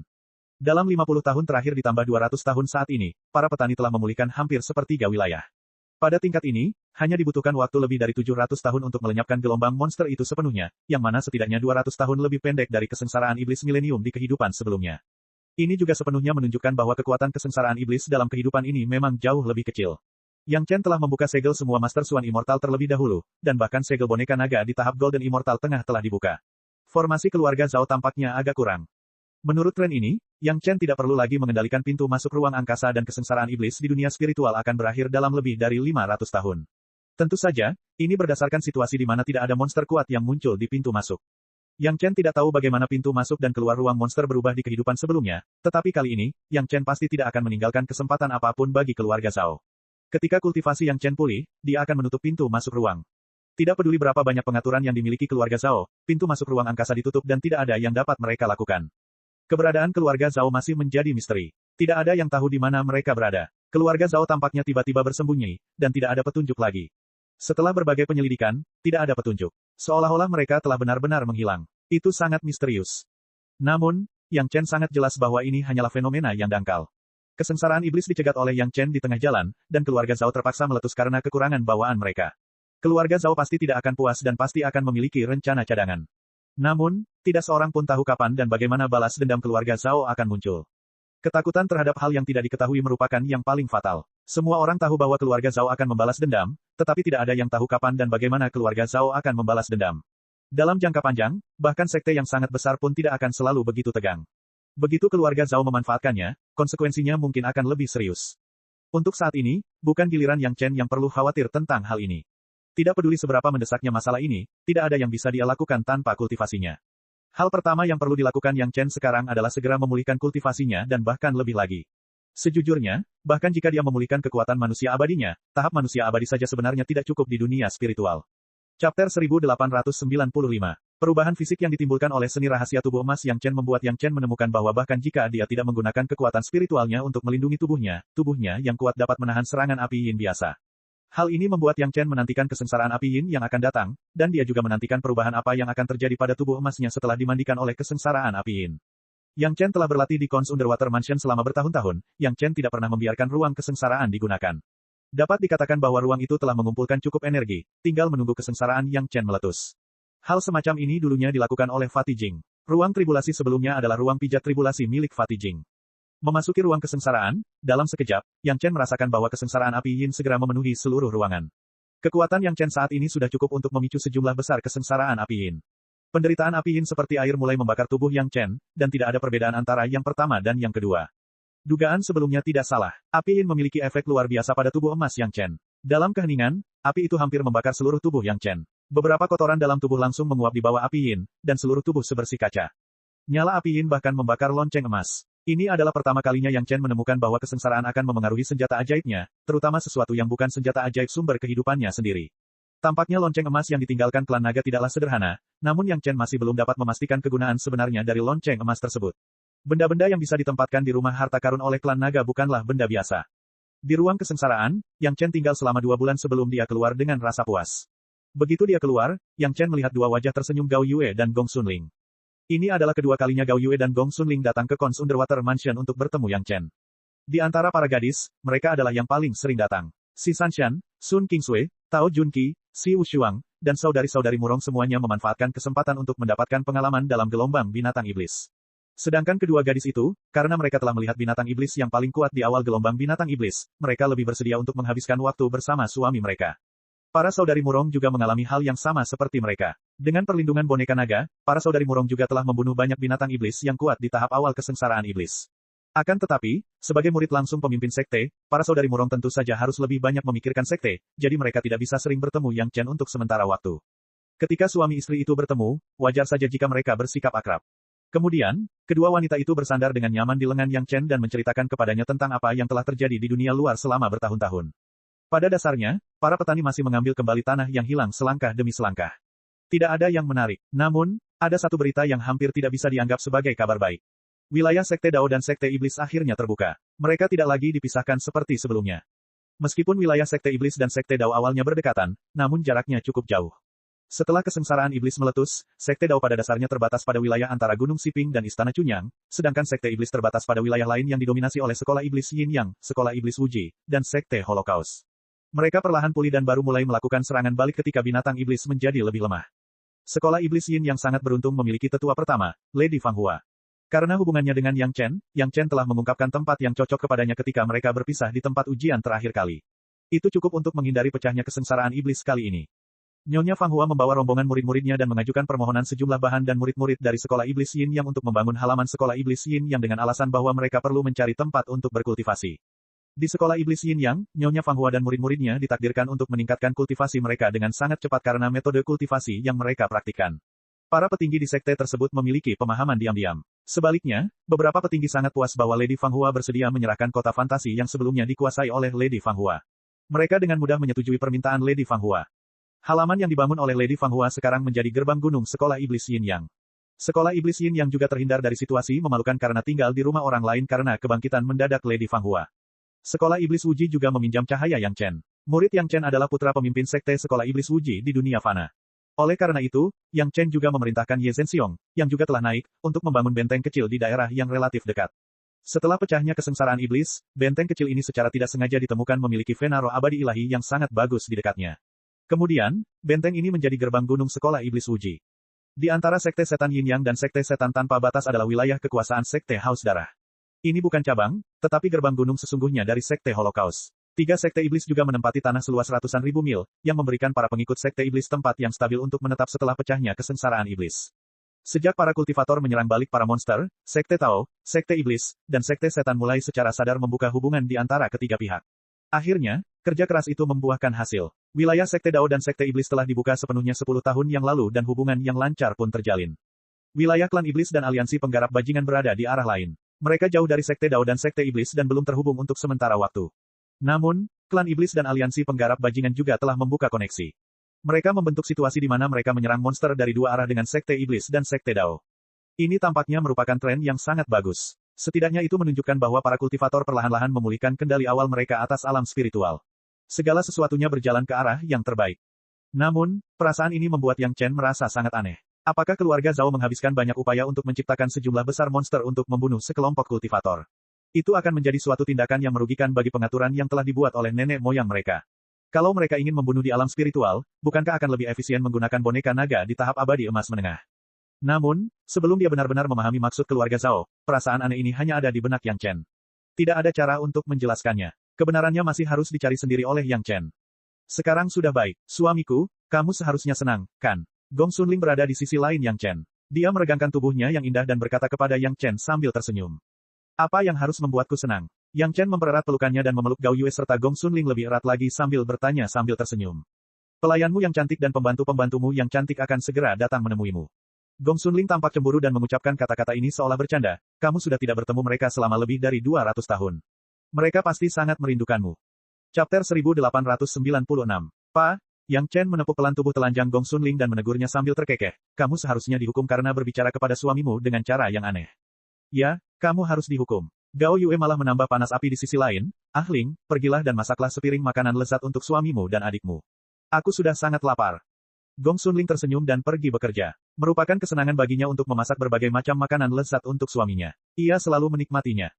Dalam 50 tahun terakhir ditambah 200 tahun saat ini, para petani telah memulihkan hampir sepertiga wilayah. Pada tingkat ini, hanya dibutuhkan waktu lebih dari 700 tahun untuk melenyapkan gelombang monster itu sepenuhnya, yang mana setidaknya 200 tahun lebih pendek dari kesengsaraan iblis milenium di kehidupan sebelumnya. Ini juga sepenuhnya menunjukkan bahwa kekuatan kesengsaraan iblis dalam kehidupan ini memang jauh lebih kecil. Yang Chen telah membuka segel semua Master Swan Immortal terlebih dahulu, dan bahkan segel boneka naga di tahap Golden Immortal tengah telah dibuka. Formasi keluarga Zhao tampaknya agak kurang. Menurut tren ini, Yang Chen tidak perlu lagi mengendalikan pintu masuk ruang angkasa dan kesengsaraan iblis di dunia spiritual akan berakhir dalam lebih dari 500 tahun. Tentu saja, ini berdasarkan situasi di mana tidak ada monster kuat yang muncul di pintu masuk. Yang Chen tidak tahu bagaimana pintu masuk dan keluar ruang monster berubah di kehidupan sebelumnya, tetapi kali ini, Yang Chen pasti tidak akan meninggalkan kesempatan apapun bagi keluarga Zhao. Ketika kultivasi Yang Chen pulih, dia akan menutup pintu masuk ruang. Tidak peduli berapa banyak pengaturan yang dimiliki keluarga Zhao, pintu masuk ruang angkasa ditutup dan tidak ada yang dapat mereka lakukan. Keberadaan keluarga Zhao masih menjadi misteri. Tidak ada yang tahu di mana mereka berada. Keluarga Zhao tampaknya tiba-tiba bersembunyi, dan tidak ada petunjuk lagi. Setelah berbagai penyelidikan, tidak ada petunjuk. Seolah-olah mereka telah benar-benar menghilang. Itu sangat misterius. Namun, Yang Chen sangat jelas bahwa ini hanyalah fenomena yang dangkal. Kesengsaraan iblis dicegat oleh Yang Chen di tengah jalan, dan keluarga Zhao terpaksa meletus karena kekurangan bawaan mereka. Keluarga Zhao pasti tidak akan puas dan pasti akan memiliki rencana cadangan. Namun, tidak seorang pun tahu kapan dan bagaimana balas dendam keluarga Zhao akan muncul. Ketakutan terhadap hal yang tidak diketahui merupakan yang paling fatal. Semua orang tahu bahwa keluarga Zhao akan membalas dendam, tetapi tidak ada yang tahu kapan dan bagaimana keluarga Zhao akan membalas dendam. Dalam jangka panjang, bahkan sekte yang sangat besar pun tidak akan selalu begitu tegang. Begitu keluarga Zhao memanfaatkannya, konsekuensinya mungkin akan lebih serius. Untuk saat ini, bukan giliran Yang Chen yang perlu khawatir tentang hal ini. Tidak peduli seberapa mendesaknya masalah ini, tidak ada yang bisa dia lakukan tanpa kultivasinya. Hal pertama yang perlu dilakukan Yang Chen sekarang adalah segera memulihkan kultivasinya dan bahkan lebih lagi. Sejujurnya, bahkan jika dia memulihkan kekuatan manusia abadinya, tahap manusia abadi saja sebenarnya tidak cukup di dunia spiritual. Chapter 1895. Perubahan fisik yang ditimbulkan oleh seni rahasia tubuh emas Yang Chen membuat Yang Chen menemukan bahwa bahkan jika dia tidak menggunakan kekuatan spiritualnya untuk melindungi tubuhnya yang kuat dapat menahan serangan api yin biasa. Hal ini membuat Yang Chen menantikan kesengsaraan api yin yang akan datang, dan dia juga menantikan perubahan apa yang akan terjadi pada tubuh emasnya setelah dimandikan oleh kesengsaraan api yin. Yang Chen telah berlatih di Cons Underwater Mansion selama bertahun-tahun, Yang Chen tidak pernah membiarkan ruang kesengsaraan digunakan. Dapat dikatakan bahwa ruang itu telah mengumpulkan cukup energi, tinggal menunggu kesengsaraan Yang Chen meletus. Hal semacam ini dulunya dilakukan oleh Fatih Jing. Ruang tribulasi sebelumnya adalah ruang pijat tribulasi milik Fatih Jing. Memasuki ruang kesengsaraan, dalam sekejap, Yang Chen merasakan bahwa kesengsaraan api yin segera memenuhi seluruh ruangan. Kekuatan Yang Chen saat ini sudah cukup untuk memicu sejumlah besar kesengsaraan api yin. Penderitaan api yin seperti air mulai membakar tubuh Yang Chen, dan tidak ada perbedaan antara yang pertama dan yang kedua. Dugaan sebelumnya tidak salah, api yin memiliki efek luar biasa pada tubuh emas Yang Chen. Dalam keheningan, api itu hampir membakar seluruh tubuh Yang Chen. Beberapa kotoran dalam tubuh langsung menguap di bawah api yin, dan seluruh tubuh sebersih kaca. Nyala api yin bahkan membakar lonceng emas. Ini adalah pertama kalinya Yang Chen menemukan bahwa kesengsaraan akan memengaruhi senjata ajaibnya, terutama sesuatu yang bukan senjata ajaib sumber kehidupannya sendiri. Tampaknya lonceng emas yang ditinggalkan klan naga tidaklah sederhana, namun Yang Chen masih belum dapat memastikan kegunaan sebenarnya dari lonceng emas tersebut. Benda-benda yang bisa ditempatkan di rumah harta karun oleh klan naga bukanlah benda biasa. Di ruang kesengsaraan, Yang Chen tinggal selama 2 bulan sebelum dia keluar dengan rasa puas. Begitu dia keluar, Yang Chen melihat dua wajah tersenyum Gao Yue dan Gong Xunling. Ini adalah kedua kalinya Gao Yue dan Gong Xunling datang ke Cons Underwater Mansion untuk bertemu Yang Chen. Di antara para gadis, mereka adalah yang paling sering datang. Si Sanshan, Sun Qingsui, Tao Junqi, Si Wushuang, dan saudari-saudari Murong semuanya memanfaatkan kesempatan untuk mendapatkan pengalaman dalam gelombang binatang iblis. Sedangkan kedua gadis itu, karena mereka telah melihat binatang iblis yang paling kuat di awal gelombang binatang iblis, mereka lebih bersedia untuk menghabiskan waktu bersama suami mereka. Para saudari Murong juga mengalami hal yang sama seperti mereka. Dengan perlindungan boneka naga, para saudari Murong juga telah membunuh banyak binatang iblis yang kuat di tahap awal kesengsaraan iblis. Akan tetapi, sebagai murid langsung pemimpin sekte, para saudari Murong tentu saja harus lebih banyak memikirkan sekte, jadi mereka tidak bisa sering bertemu Yang Chen untuk sementara waktu. Ketika suami istri itu bertemu, wajar saja jika mereka bersikap akrab. Kemudian, kedua wanita itu bersandar dengan nyaman di lengan Yang Chen dan menceritakan kepadanya tentang apa yang telah terjadi di dunia luar selama bertahun-tahun. Pada dasarnya, para petani masih mengambil kembali tanah yang hilang selangkah demi selangkah. Tidak ada yang menarik. Namun, ada satu berita yang hampir tidak bisa dianggap sebagai kabar baik. Wilayah Sekte Dao dan Sekte Iblis akhirnya terbuka. Mereka tidak lagi dipisahkan seperti sebelumnya. Meskipun wilayah Sekte Iblis dan Sekte Dao awalnya berdekatan, namun jaraknya cukup jauh. Setelah kesengsaraan iblis meletus, Sekte Dao pada dasarnya terbatas pada wilayah antara Gunung Siping dan Istana Cunyang, sedangkan Sekte Iblis terbatas pada wilayah lain yang didominasi oleh Sekolah Iblis Yin Yang, Sekolah Iblis Wuji, dan Sekte Holocaust. Mereka perlahan pulih dan baru mulai melakukan serangan balik ketika binatang iblis menjadi lebih lemah. Sekolah Iblis Yin yang sangat beruntung memiliki tetua pertama, Lady Fang Hua. Karena hubungannya dengan Yang Chen telah mengungkapkan tempat yang cocok kepadanya ketika mereka berpisah di tempat ujian terakhir kali. Itu cukup untuk menghindari pecahnya kesengsaraan iblis kali ini. Nyonya Fang Hua membawa rombongan murid-muridnya dan mengajukan permohonan sejumlah bahan dan murid-murid dari Sekolah Iblis Yin Yang untuk membangun halaman Sekolah Iblis Yin Yang dengan alasan bahwa mereka perlu mencari tempat untuk berkultivasi. Di Sekolah Iblis Yin Yang, Nyonya Fang Hua dan murid-muridnya ditakdirkan untuk meningkatkan kultivasi mereka dengan sangat cepat karena metode kultivasi yang mereka praktikkan. Para petinggi di sekte tersebut memiliki pemahaman diam-diam. Sebaliknya, beberapa petinggi sangat puas bahwa Lady Fang Hua bersedia menyerahkan kota fantasi yang sebelumnya dikuasai oleh Lady Fang Hua. Mereka dengan mudah menyetujui permintaan Lady Fang Hua. Halaman yang dibangun oleh Lady Fang Hua sekarang menjadi gerbang gunung Sekolah Iblis Yin Yang. Sekolah Iblis Yin Yang juga terhindar dari situasi memalukan karena tinggal di rumah orang lain karena kebangkitan mendadak Lady Fang Hua. Sekolah Iblis Wuji juga meminjam cahaya Yang Chen. Murid Yang Chen adalah putra pemimpin sekte Sekolah Iblis Wuji di dunia fana. Oleh karena itu, Yang Chen juga memerintahkan Ye Zhenxiong, yang juga telah naik, untuk membangun benteng kecil di daerah yang relatif dekat. Setelah pecahnya kesengsaraan iblis, benteng kecil ini secara tidak sengaja ditemukan memiliki vena roh abadi ilahi yang sangat bagus di dekatnya. Kemudian, benteng ini menjadi gerbang gunung Sekolah Iblis Wuji. Di antara sekte setan Yin Yang dan sekte setan tanpa batas adalah wilayah kekuasaan sekte Haus Darah. Ini bukan cabang, tetapi gerbang gunung sesungguhnya dari Sekte Holocaust. 3 Sekte Iblis juga menempati tanah seluas ratusan ribu mil, yang memberikan para pengikut Sekte Iblis tempat yang stabil untuk menetap setelah pecahnya kesengsaraan Iblis. Sejak para kultivator menyerang balik para monster, Sekte Tao, Sekte Iblis, dan Sekte Setan mulai secara sadar membuka hubungan di antara ketiga pihak. Akhirnya, kerja keras itu membuahkan hasil. Wilayah Sekte Dao dan Sekte Iblis telah dibuka sepenuhnya 10 tahun yang lalu dan hubungan yang lancar pun terjalin. Wilayah klan Iblis dan aliansi penggarap bajingan berada di arah lain. Mereka jauh dari Sekte Dao dan Sekte Iblis dan belum terhubung untuk sementara waktu. Namun, klan Iblis dan aliansi penggarap bajingan juga telah membuka koneksi. Mereka membentuk situasi di mana mereka menyerang monster dari dua arah dengan Sekte Iblis dan Sekte Dao. Ini tampaknya merupakan tren yang sangat bagus. Setidaknya itu menunjukkan bahwa para kultivator perlahan-lahan memulihkan kendali awal mereka atas alam spiritual. Segala sesuatunya berjalan ke arah yang terbaik. Namun, perasaan ini membuat Yang Chen merasa sangat aneh. Apakah keluarga Zhao menghabiskan banyak upaya untuk menciptakan sejumlah besar monster untuk membunuh sekelompok kultivator? Itu akan menjadi suatu tindakan yang merugikan bagi pengaturan yang telah dibuat oleh nenek moyang mereka. Kalau mereka ingin membunuh di alam spiritual, bukankah akan lebih efisien menggunakan boneka naga di tahap abadi emas menengah? Namun, sebelum dia benar-benar memahami maksud keluarga Zhao, perasaan aneh ini hanya ada di benak Yang Chen. Tidak ada cara untuk menjelaskannya. Kebenarannya masih harus dicari sendiri oleh Yang Chen. Sekarang sudah baik, suamiku, kamu seharusnya senang, kan? Gong Xunling berada di sisi lain Yang Chen. Dia meregangkan tubuhnya yang indah dan berkata kepada Yang Chen sambil tersenyum. Apa yang harus membuatku senang? Yang Chen mempererat pelukannya dan memeluk Gao Yue serta Gong Xunling lebih erat lagi sambil bertanya sambil tersenyum. Pelayanmu yang cantik dan pembantu-pembantumu yang cantik akan segera datang menemuimu. Gong Xunling tampak cemburu dan mengucapkan kata-kata ini seolah bercanda, kamu sudah tidak bertemu mereka selama lebih dari 200 tahun. Mereka pasti sangat merindukanmu. Chapter 1896. Pa, Yang Chen menepuk pelan tubuh telanjang Gong Xunling dan menegurnya sambil terkekeh, kamu seharusnya dihukum karena berbicara kepada suamimu dengan cara yang aneh. Ya, kamu harus dihukum. Gao Yue malah menambah panas api di sisi lain, Ahling, pergilah dan masaklah sepiring makanan lezat untuk suamimu dan adikmu. Aku sudah sangat lapar. Gong Xunling tersenyum dan pergi bekerja. Merupakan kesenangan baginya untuk memasak berbagai macam makanan lezat untuk suaminya. Ia selalu menikmatinya.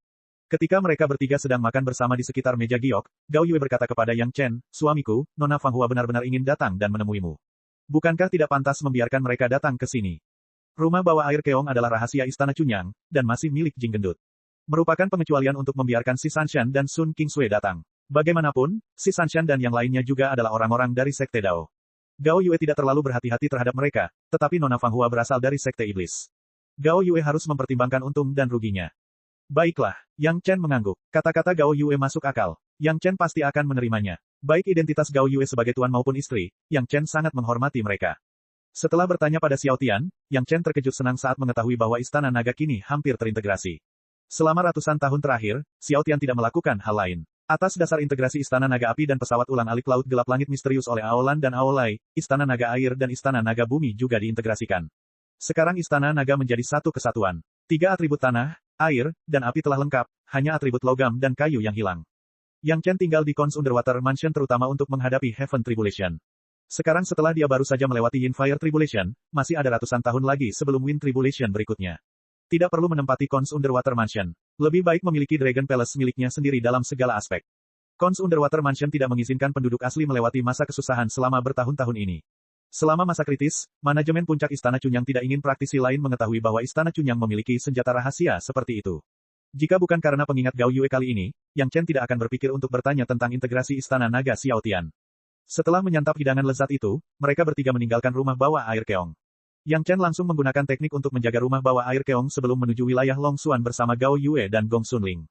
Ketika mereka bertiga sedang makan bersama di sekitar meja giok, Gao Yue berkata kepada Yang Chen, suamiku, Nona Fang Hua benar-benar ingin datang dan menemuimu. Bukankah tidak pantas membiarkan mereka datang ke sini? Rumah bawah air keong adalah rahasia istana Cunyang, dan masih milik Jing Gendut. Merupakan pengecualian untuk membiarkan si Sanshan dan Sun Kingsui datang. Bagaimanapun, si Sanshan dan yang lainnya juga adalah orang-orang dari Sekte Dao. Gao Yue tidak terlalu berhati-hati terhadap mereka, tetapi Nona Fang Hua berasal dari Sekte Iblis. Gao Yue harus mempertimbangkan untung dan ruginya. Baiklah, Yang Chen mengangguk. Kata-kata Gao Yue masuk akal. Yang Chen pasti akan menerimanya. Baik identitas Gao Yue sebagai tuan maupun istri, Yang Chen sangat menghormati mereka. Setelah bertanya pada Xiao Tian, Yang Chen terkejut senang saat mengetahui bahwa Istana Naga kini hampir terintegrasi. Selama ratusan tahun terakhir, Xiao Tian tidak melakukan hal lain. Atas dasar integrasi Istana Naga Api dan pesawat ulang-alik Laut Gelap Langit misterius oleh Aolan dan Aolai, Istana Naga Air dan Istana Naga Bumi juga diintegrasikan. Sekarang Istana Naga menjadi satu kesatuan. 3 atribut tanah, air, dan api telah lengkap, hanya atribut logam dan kayu yang hilang. Yang Chen tinggal di Cons Underwater Mansion terutama untuk menghadapi Heaven Tribulation. Sekarang setelah dia baru saja melewati Yin Fire Tribulation, masih ada ratusan tahun lagi sebelum Wind Tribulation berikutnya. Tidak perlu menempati Cons Underwater Mansion. Lebih baik memiliki Dragon Palace miliknya sendiri dalam segala aspek. Cons Underwater Mansion tidak mengizinkan penduduk asli melewati masa kesusahan selama bertahun-tahun ini. Selama masa kritis, manajemen puncak Istana Cunyang tidak ingin praktisi lain mengetahui bahwa Istana Cunyang memiliki senjata rahasia seperti itu. Jika bukan karena pengingat Gao Yue kali ini, Yang Chen tidak akan berpikir untuk bertanya tentang integrasi Istana Naga Xiao Tian. Setelah menyantap hidangan lezat itu, mereka bertiga meninggalkan rumah bawah air keong. Yang Chen langsung menggunakan teknik untuk menjaga rumah bawah air keong sebelum menuju wilayah Long Xuan bersama Gao Yue dan Gong Xunling.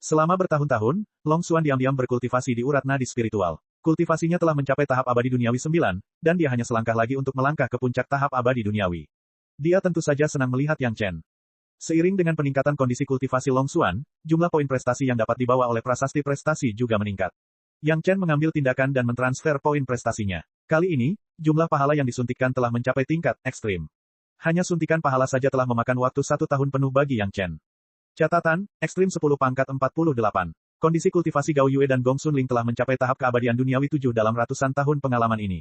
Selama bertahun-tahun, Long Xuan diam-diam berkultivasi di urat nadi spiritual. Kultivasinya telah mencapai tahap abadi duniawi 9, dan dia hanya selangkah lagi untuk melangkah ke puncak tahap abadi duniawi. Dia tentu saja senang melihat Yang Chen. Seiring dengan peningkatan kondisi kultivasi Long Xuan, jumlah poin prestasi yang dapat dibawa oleh prasasti prestasi juga meningkat. Yang Chen mengambil tindakan dan mentransfer poin prestasinya. Kali ini, jumlah pahala yang disuntikkan telah mencapai tingkat ekstrim. Hanya suntikan pahala saja telah memakan waktu 1 tahun penuh bagi Yang Chen. Catatan, ekstrim 10 pangkat 48. Kondisi kultivasi Gao Yue dan Gong Xunling telah mencapai tahap keabadian duniawi 7 dalam ratusan tahun pengalaman ini.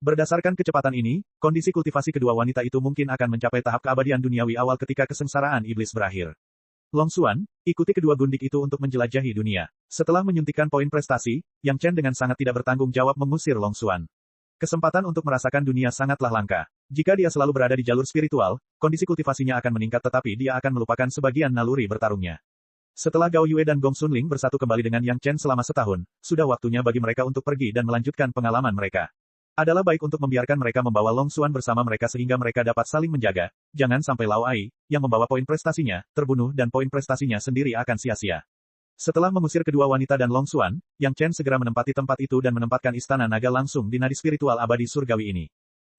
Berdasarkan kecepatan ini, kondisi kultivasi kedua wanita itu mungkin akan mencapai tahap keabadian duniawi awal ketika kesengsaraan iblis berakhir. Long Xuan, ikuti kedua gundik itu untuk menjelajahi dunia. Setelah menyuntikkan poin prestasi, Yang Chen dengan sangat tidak bertanggung jawab mengusir Long Xuan. Kesempatan untuk merasakan dunia sangatlah langka. Jika dia selalu berada di jalur spiritual, kondisi kultivasinya akan meningkat tetapi dia akan melupakan sebagian naluri bertarungnya. Setelah Gao Yue dan Gong Sunling bersatu kembali dengan Yang Chen selama setahun, sudah waktunya bagi mereka untuk pergi dan melanjutkan pengalaman mereka. Adalah baik untuk membiarkan mereka membawa Long Xuan bersama mereka sehingga mereka dapat saling menjaga. Jangan sampai Lao Ai, yang membawa poin prestasinya, terbunuh dan poin prestasinya sendiri akan sia-sia. Setelah mengusir kedua wanita dan Long Xuan, Yang Chen segera menempati tempat itu dan menempatkan istana naga langsung di nadi spiritual abadi surgawi ini.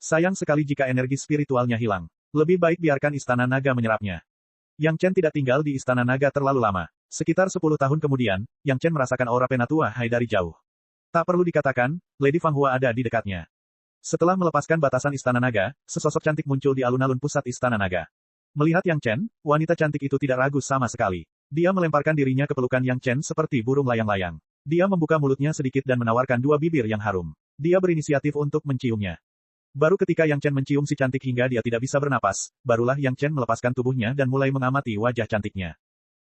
Sayang sekali jika energi spiritualnya hilang. Lebih baik biarkan istana naga menyerapnya. Yang Chen tidak tinggal di istana naga terlalu lama. Sekitar 10 tahun kemudian, Yang Chen merasakan aura penatua Hai dari jauh. Tak perlu dikatakan, Lady Fang Hua ada di dekatnya. Setelah melepaskan batasan istana naga, sesosok cantik muncul di alun-alun pusat istana naga. Melihat Yang Chen, wanita cantik itu tidak ragu sama sekali. Dia melemparkan dirinya ke pelukan Yang Chen seperti burung layang-layang. Dia membuka mulutnya sedikit dan menawarkan dua bibir yang harum. Dia berinisiatif untuk menciumnya. Baru ketika Yang Chen mencium si cantik hingga dia tidak bisa bernapas, barulah Yang Chen melepaskan tubuhnya dan mulai mengamati wajah cantiknya.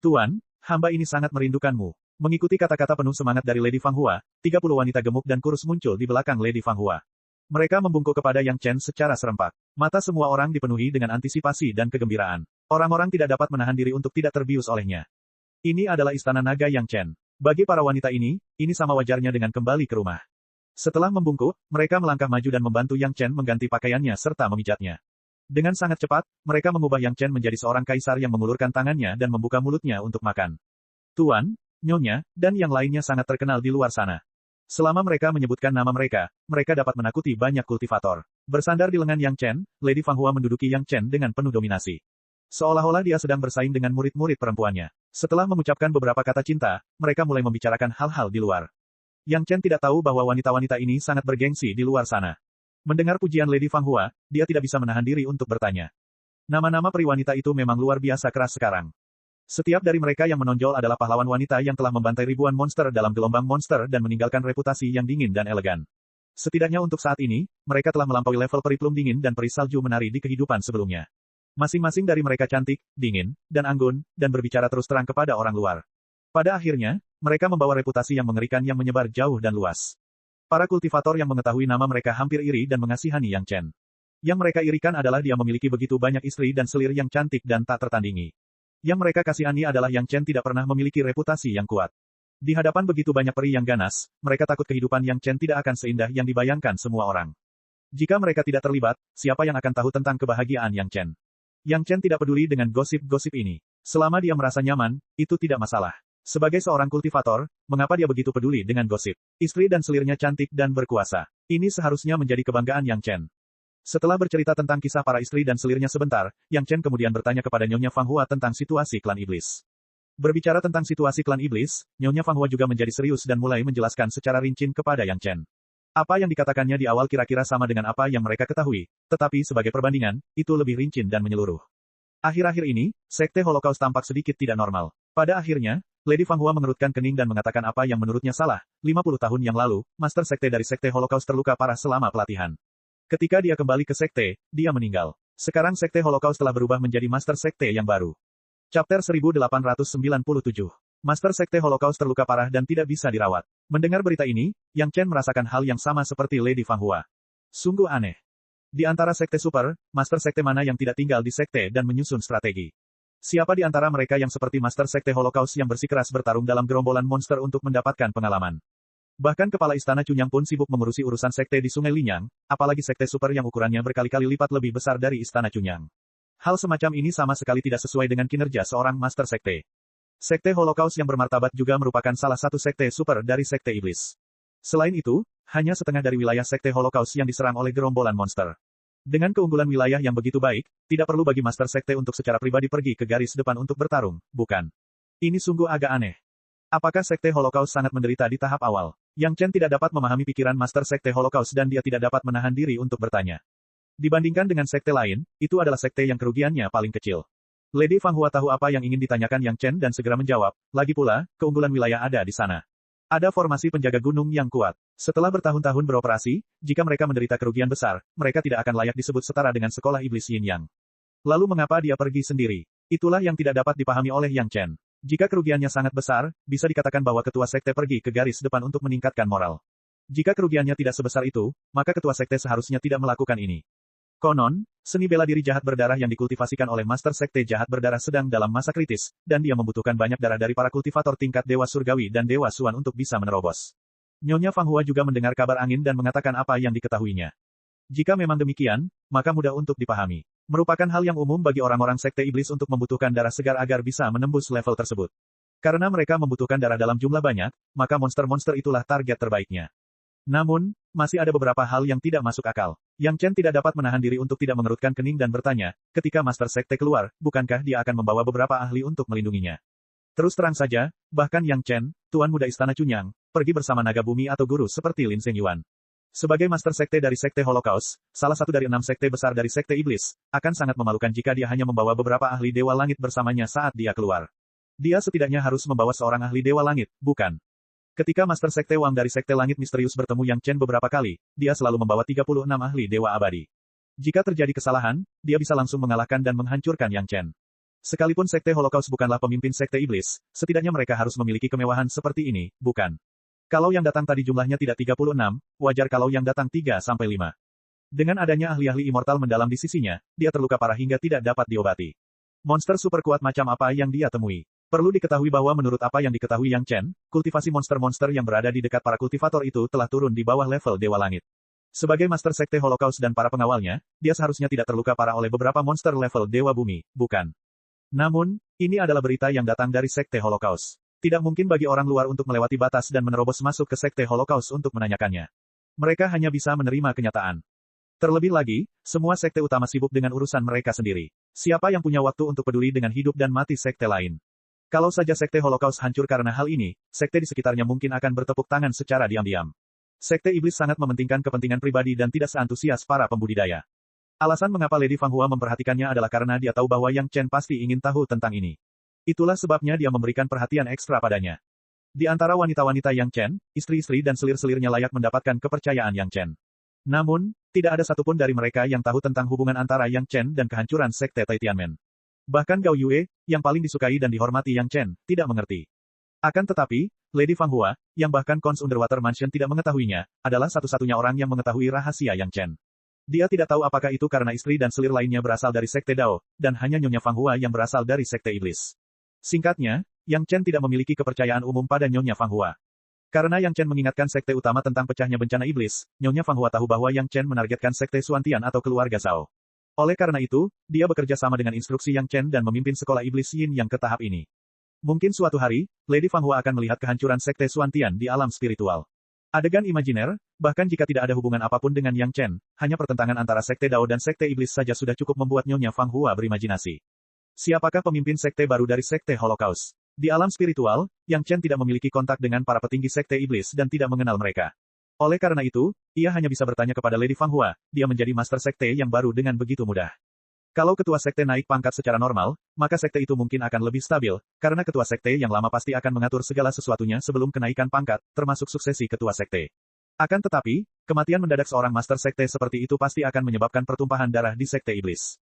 Tuan, hamba ini sangat merindukanmu. Mengikuti kata-kata penuh semangat dari Lady Fang Hua, 30 wanita gemuk dan kurus muncul di belakang Lady Fang Hua. Mereka membungkuk kepada Yang Chen secara serempak. Mata semua orang dipenuhi dengan antisipasi dan kegembiraan. Orang-orang tidak dapat menahan diri untuk tidak terbius olehnya. Ini adalah istana naga Yang Chen. Bagi para wanita ini sama wajarnya dengan kembali ke rumah. Setelah membungkuk, mereka melangkah maju dan membantu Yang Chen mengganti pakaiannya serta memijatnya. Dengan sangat cepat, mereka mengubah Yang Chen menjadi seorang kaisar yang mengulurkan tangannya dan membuka mulutnya untuk makan. Tuan, Nyonya, dan yang lainnya sangat terkenal di luar sana. Selama mereka menyebutkan nama mereka dapat menakuti banyak kultivator. Bersandar di lengan Yang Chen, Lady Fang Hua menduduki Yang Chen dengan penuh dominasi. Seolah-olah dia sedang bersaing dengan murid-murid perempuannya. Setelah mengucapkan beberapa kata cinta, mereka mulai membicarakan hal-hal di luar. Yang Chen tidak tahu bahwa wanita-wanita ini sangat bergengsi di luar sana. Mendengar pujian Lady Fang Hua, dia tidak bisa menahan diri untuk bertanya. Nama-nama peri wanita itu memang luar biasa keras sekarang. Setiap dari mereka yang menonjol adalah pahlawan wanita yang telah membantai ribuan monster dalam gelombang monster dan meninggalkan reputasi yang dingin dan elegan. Setidaknya untuk saat ini, mereka telah melampaui level peri plum dingin dan peri salju menari di kehidupan sebelumnya. Masing-masing dari mereka cantik, dingin, dan anggun, dan berbicara terus terang kepada orang luar. Pada akhirnya, mereka membawa reputasi yang mengerikan yang menyebar jauh dan luas. Para kultivator yang mengetahui nama mereka hampir iri dan mengasihani Yang Chen. Yang mereka irikan adalah dia memiliki begitu banyak istri dan selir yang cantik dan tak tertandingi. Yang mereka kasihani adalah Yang Chen tidak pernah memiliki reputasi yang kuat. Di hadapan begitu banyak peri yang ganas, mereka takut kehidupan Yang Chen tidak akan seindah yang dibayangkan semua orang. Jika mereka tidak terlibat, siapa yang akan tahu tentang kebahagiaan Yang Chen? Yang Chen tidak peduli dengan gosip-gosip ini. Selama dia merasa nyaman, itu tidak masalah. Sebagai seorang kultivator, mengapa dia begitu peduli dengan gosip? Istri dan selirnya cantik dan berkuasa. Ini seharusnya menjadi kebanggaan Yang Chen. Setelah bercerita tentang kisah para istri dan selirnya sebentar, Yang Chen kemudian bertanya kepada Nyonya Fang Hua tentang situasi klan iblis. Berbicara tentang situasi klan iblis, Nyonya Fang Hua juga menjadi serius dan mulai menjelaskan secara rinci kepada Yang Chen. Apa yang dikatakannya di awal kira-kira sama dengan apa yang mereka ketahui, tetapi sebagai perbandingan, itu lebih rinci dan menyeluruh. Akhir-akhir ini, Sekte Holocaust tampak sedikit tidak normal. Pada akhirnya, Lady Fang Hua mengerutkan kening dan mengatakan apa yang menurutnya salah. 50 tahun yang lalu, Master Sekte dari Sekte Holocaust terluka parah selama pelatihan. Ketika dia kembali ke Sekte, dia meninggal. Sekarang Sekte Holocaust telah berubah menjadi Master Sekte yang baru. Chapter 1897. Master Sekte Holocaust terluka parah dan tidak bisa dirawat. Mendengar berita ini, Yang Chen merasakan hal yang sama seperti Lady Fang Hua. Sungguh aneh. Di antara Sekte Super, Master Sekte mana yang tidak tinggal di Sekte dan menyusun strategi? Siapa di antara mereka yang seperti Master Sekte Holocaust yang bersikeras bertarung dalam gerombolan monster untuk mendapatkan pengalaman? Bahkan kepala istana Cunyang pun sibuk mengurusi urusan sekte di Sungai Linyang, apalagi sekte super yang ukurannya berkali-kali lipat lebih besar dari istana Cunyang. Hal semacam ini sama sekali tidak sesuai dengan kinerja seorang master sekte. Sekte Holocaust yang bermartabat juga merupakan salah satu sekte super dari sekte iblis. Selain itu, hanya setengah dari wilayah sekte Holocaust yang diserang oleh gerombolan monster. Dengan keunggulan wilayah yang begitu baik, tidak perlu bagi master sekte untuk secara pribadi pergi ke garis depan untuk bertarung, bukan? Ini sungguh agak aneh. Apakah Sekte Holocaust sangat menderita di tahap awal? Yang Chen tidak dapat memahami pikiran Master Sekte Holocaust dan dia tidak dapat menahan diri untuk bertanya. Dibandingkan dengan sekte lain, itu adalah sekte yang kerugiannya paling kecil. Lady Fang Hua tahu apa yang ingin ditanyakan Yang Chen dan segera menjawab, lagi pula, keunggulan wilayah ada di sana. Ada formasi penjaga gunung yang kuat. Setelah bertahun-tahun beroperasi, jika mereka menderita kerugian besar, mereka tidak akan layak disebut setara dengan sekolah iblis Yin Yang. Lalu mengapa dia pergi sendiri? Itulah yang tidak dapat dipahami oleh Yang Chen. Jika kerugiannya sangat besar, bisa dikatakan bahwa ketua sekte pergi ke garis depan untuk meningkatkan moral. Jika kerugiannya tidak sebesar itu, maka ketua sekte seharusnya tidak melakukan ini. Konon, seni bela diri jahat berdarah yang dikultivasikan oleh Master Sekte Jahat Berdarah sedang dalam masa kritis, dan dia membutuhkan banyak darah dari para kultivator tingkat Dewa Surgawi dan Dewa Suan untuk bisa menerobos. Nyonya Fang Hua juga mendengar kabar angin dan mengatakan apa yang diketahuinya. Jika memang demikian, maka mudah untuk dipahami. Merupakan hal yang umum bagi orang-orang Sekte Iblis untuk membutuhkan darah segar agar bisa menembus level tersebut. Karena mereka membutuhkan darah dalam jumlah banyak, maka monster-monster itulah target terbaiknya. Namun, masih ada beberapa hal yang tidak masuk akal. Yang Chen tidak dapat menahan diri untuk tidak mengerutkan kening dan bertanya, ketika Master Sekte keluar, bukankah dia akan membawa beberapa ahli untuk melindunginya? Terus terang saja, bahkan Yang Chen, Tuan Muda Istana Cunyang, pergi bersama naga bumi atau guru seperti Lin Zhengyuan. Sebagai Master Sekte dari Sekte Holocaust, salah satu dari 6 sekte besar dari Sekte Iblis, akan sangat memalukan jika dia hanya membawa beberapa ahli Dewa Langit bersamanya saat dia keluar. Dia setidaknya harus membawa seorang ahli Dewa Langit, bukan? Ketika Master Sekte Wang dari Sekte Langit Misterius bertemu Yang Chen beberapa kali, dia selalu membawa 36 ahli Dewa Abadi. Jika terjadi kesalahan, dia bisa langsung mengalahkan dan menghancurkan Yang Chen. Sekalipun Sekte Holocaust bukanlah pemimpin Sekte Iblis, setidaknya mereka harus memiliki kemewahan seperti ini, bukan? Kalau yang datang tadi jumlahnya tidak 36, wajar kalau yang datang 3-5. Dengan adanya ahli-ahli immortal mendalam di sisinya, dia terluka parah hingga tidak dapat diobati. Monster super kuat macam apa yang dia temui? Perlu diketahui bahwa menurut apa yang diketahui Yang Chen, kultivasi monster-monster yang berada di dekat para kultivator itu telah turun di bawah level Dewa Langit. Sebagai Master Sekte Holocaust dan para pengawalnya, dia seharusnya tidak terluka parah oleh beberapa monster level Dewa Bumi, bukan? Namun, ini adalah berita yang datang dari Sekte Holocaust. Tidak mungkin bagi orang luar untuk melewati batas dan menerobos masuk ke Sekte Holocaust untuk menanyakannya. Mereka hanya bisa menerima kenyataan. Terlebih lagi, semua sekte utama sibuk dengan urusan mereka sendiri. Siapa yang punya waktu untuk peduli dengan hidup dan mati sekte lain? Kalau saja Sekte Holocaust hancur karena hal ini, sekte di sekitarnya mungkin akan bertepuk tangan secara diam-diam. Sekte Iblis sangat mementingkan kepentingan pribadi dan tidak seantusias para pembudidaya. Alasan mengapa Lady Fang Hua memperhatikannya adalah karena dia tahu bahwa Yang Chen pasti ingin tahu tentang ini. Itulah sebabnya dia memberikan perhatian ekstra padanya. Di antara wanita-wanita Yang Chen, istri-istri dan selir-selirnya layak mendapatkan kepercayaan Yang Chen. Namun, tidak ada satupun dari mereka yang tahu tentang hubungan antara Yang Chen dan kehancuran Sekte Tianmen. Bahkan Gao Yue, yang paling disukai dan dihormati Yang Chen, tidak mengerti. Akan tetapi, Lady Fang Hua, yang bahkan Cons Underwater Mansion tidak mengetahuinya, adalah satu-satunya orang yang mengetahui rahasia Yang Chen. Dia tidak tahu apakah itu karena istri dan selir lainnya berasal dari Sekte Dao, dan hanya Nyonya Fang Hua yang berasal dari Sekte Iblis. Singkatnya, Yang Chen tidak memiliki kepercayaan umum pada Nyonya Fang Hua. Karena Yang Chen mengingatkan sekte utama tentang pecahnya bencana iblis, Nyonya Fang Hua tahu bahwa Yang Chen menargetkan sekte Suantian atau keluarga Zhao. Oleh karena itu, dia bekerja sama dengan instruksi Yang Chen dan memimpin sekolah iblis Yin yang ke tahap ini. Mungkin suatu hari, Lady Fang Hua akan melihat kehancuran sekte Suantian di alam spiritual. Adegan imajiner, bahkan jika tidak ada hubungan apapun dengan Yang Chen, hanya pertentangan antara sekte Dao dan sekte iblis saja sudah cukup membuat Nyonya Fang Hua berimajinasi. Siapakah pemimpin sekte baru dari Sekte Holocaust? Di alam spiritual, Yang Chen tidak memiliki kontak dengan para petinggi Sekte Iblis dan tidak mengenal mereka. Oleh karena itu, ia hanya bisa bertanya kepada Lady Fang Hua, dia menjadi Master Sekte yang baru dengan begitu mudah. Kalau ketua sekte naik pangkat secara normal, maka sekte itu mungkin akan lebih stabil, karena ketua sekte yang lama pasti akan mengatur segala sesuatunya sebelum kenaikan pangkat, termasuk suksesi ketua sekte. Akan tetapi, kematian mendadak seorang Master Sekte seperti itu pasti akan menyebabkan pertumpahan darah di Sekte Iblis.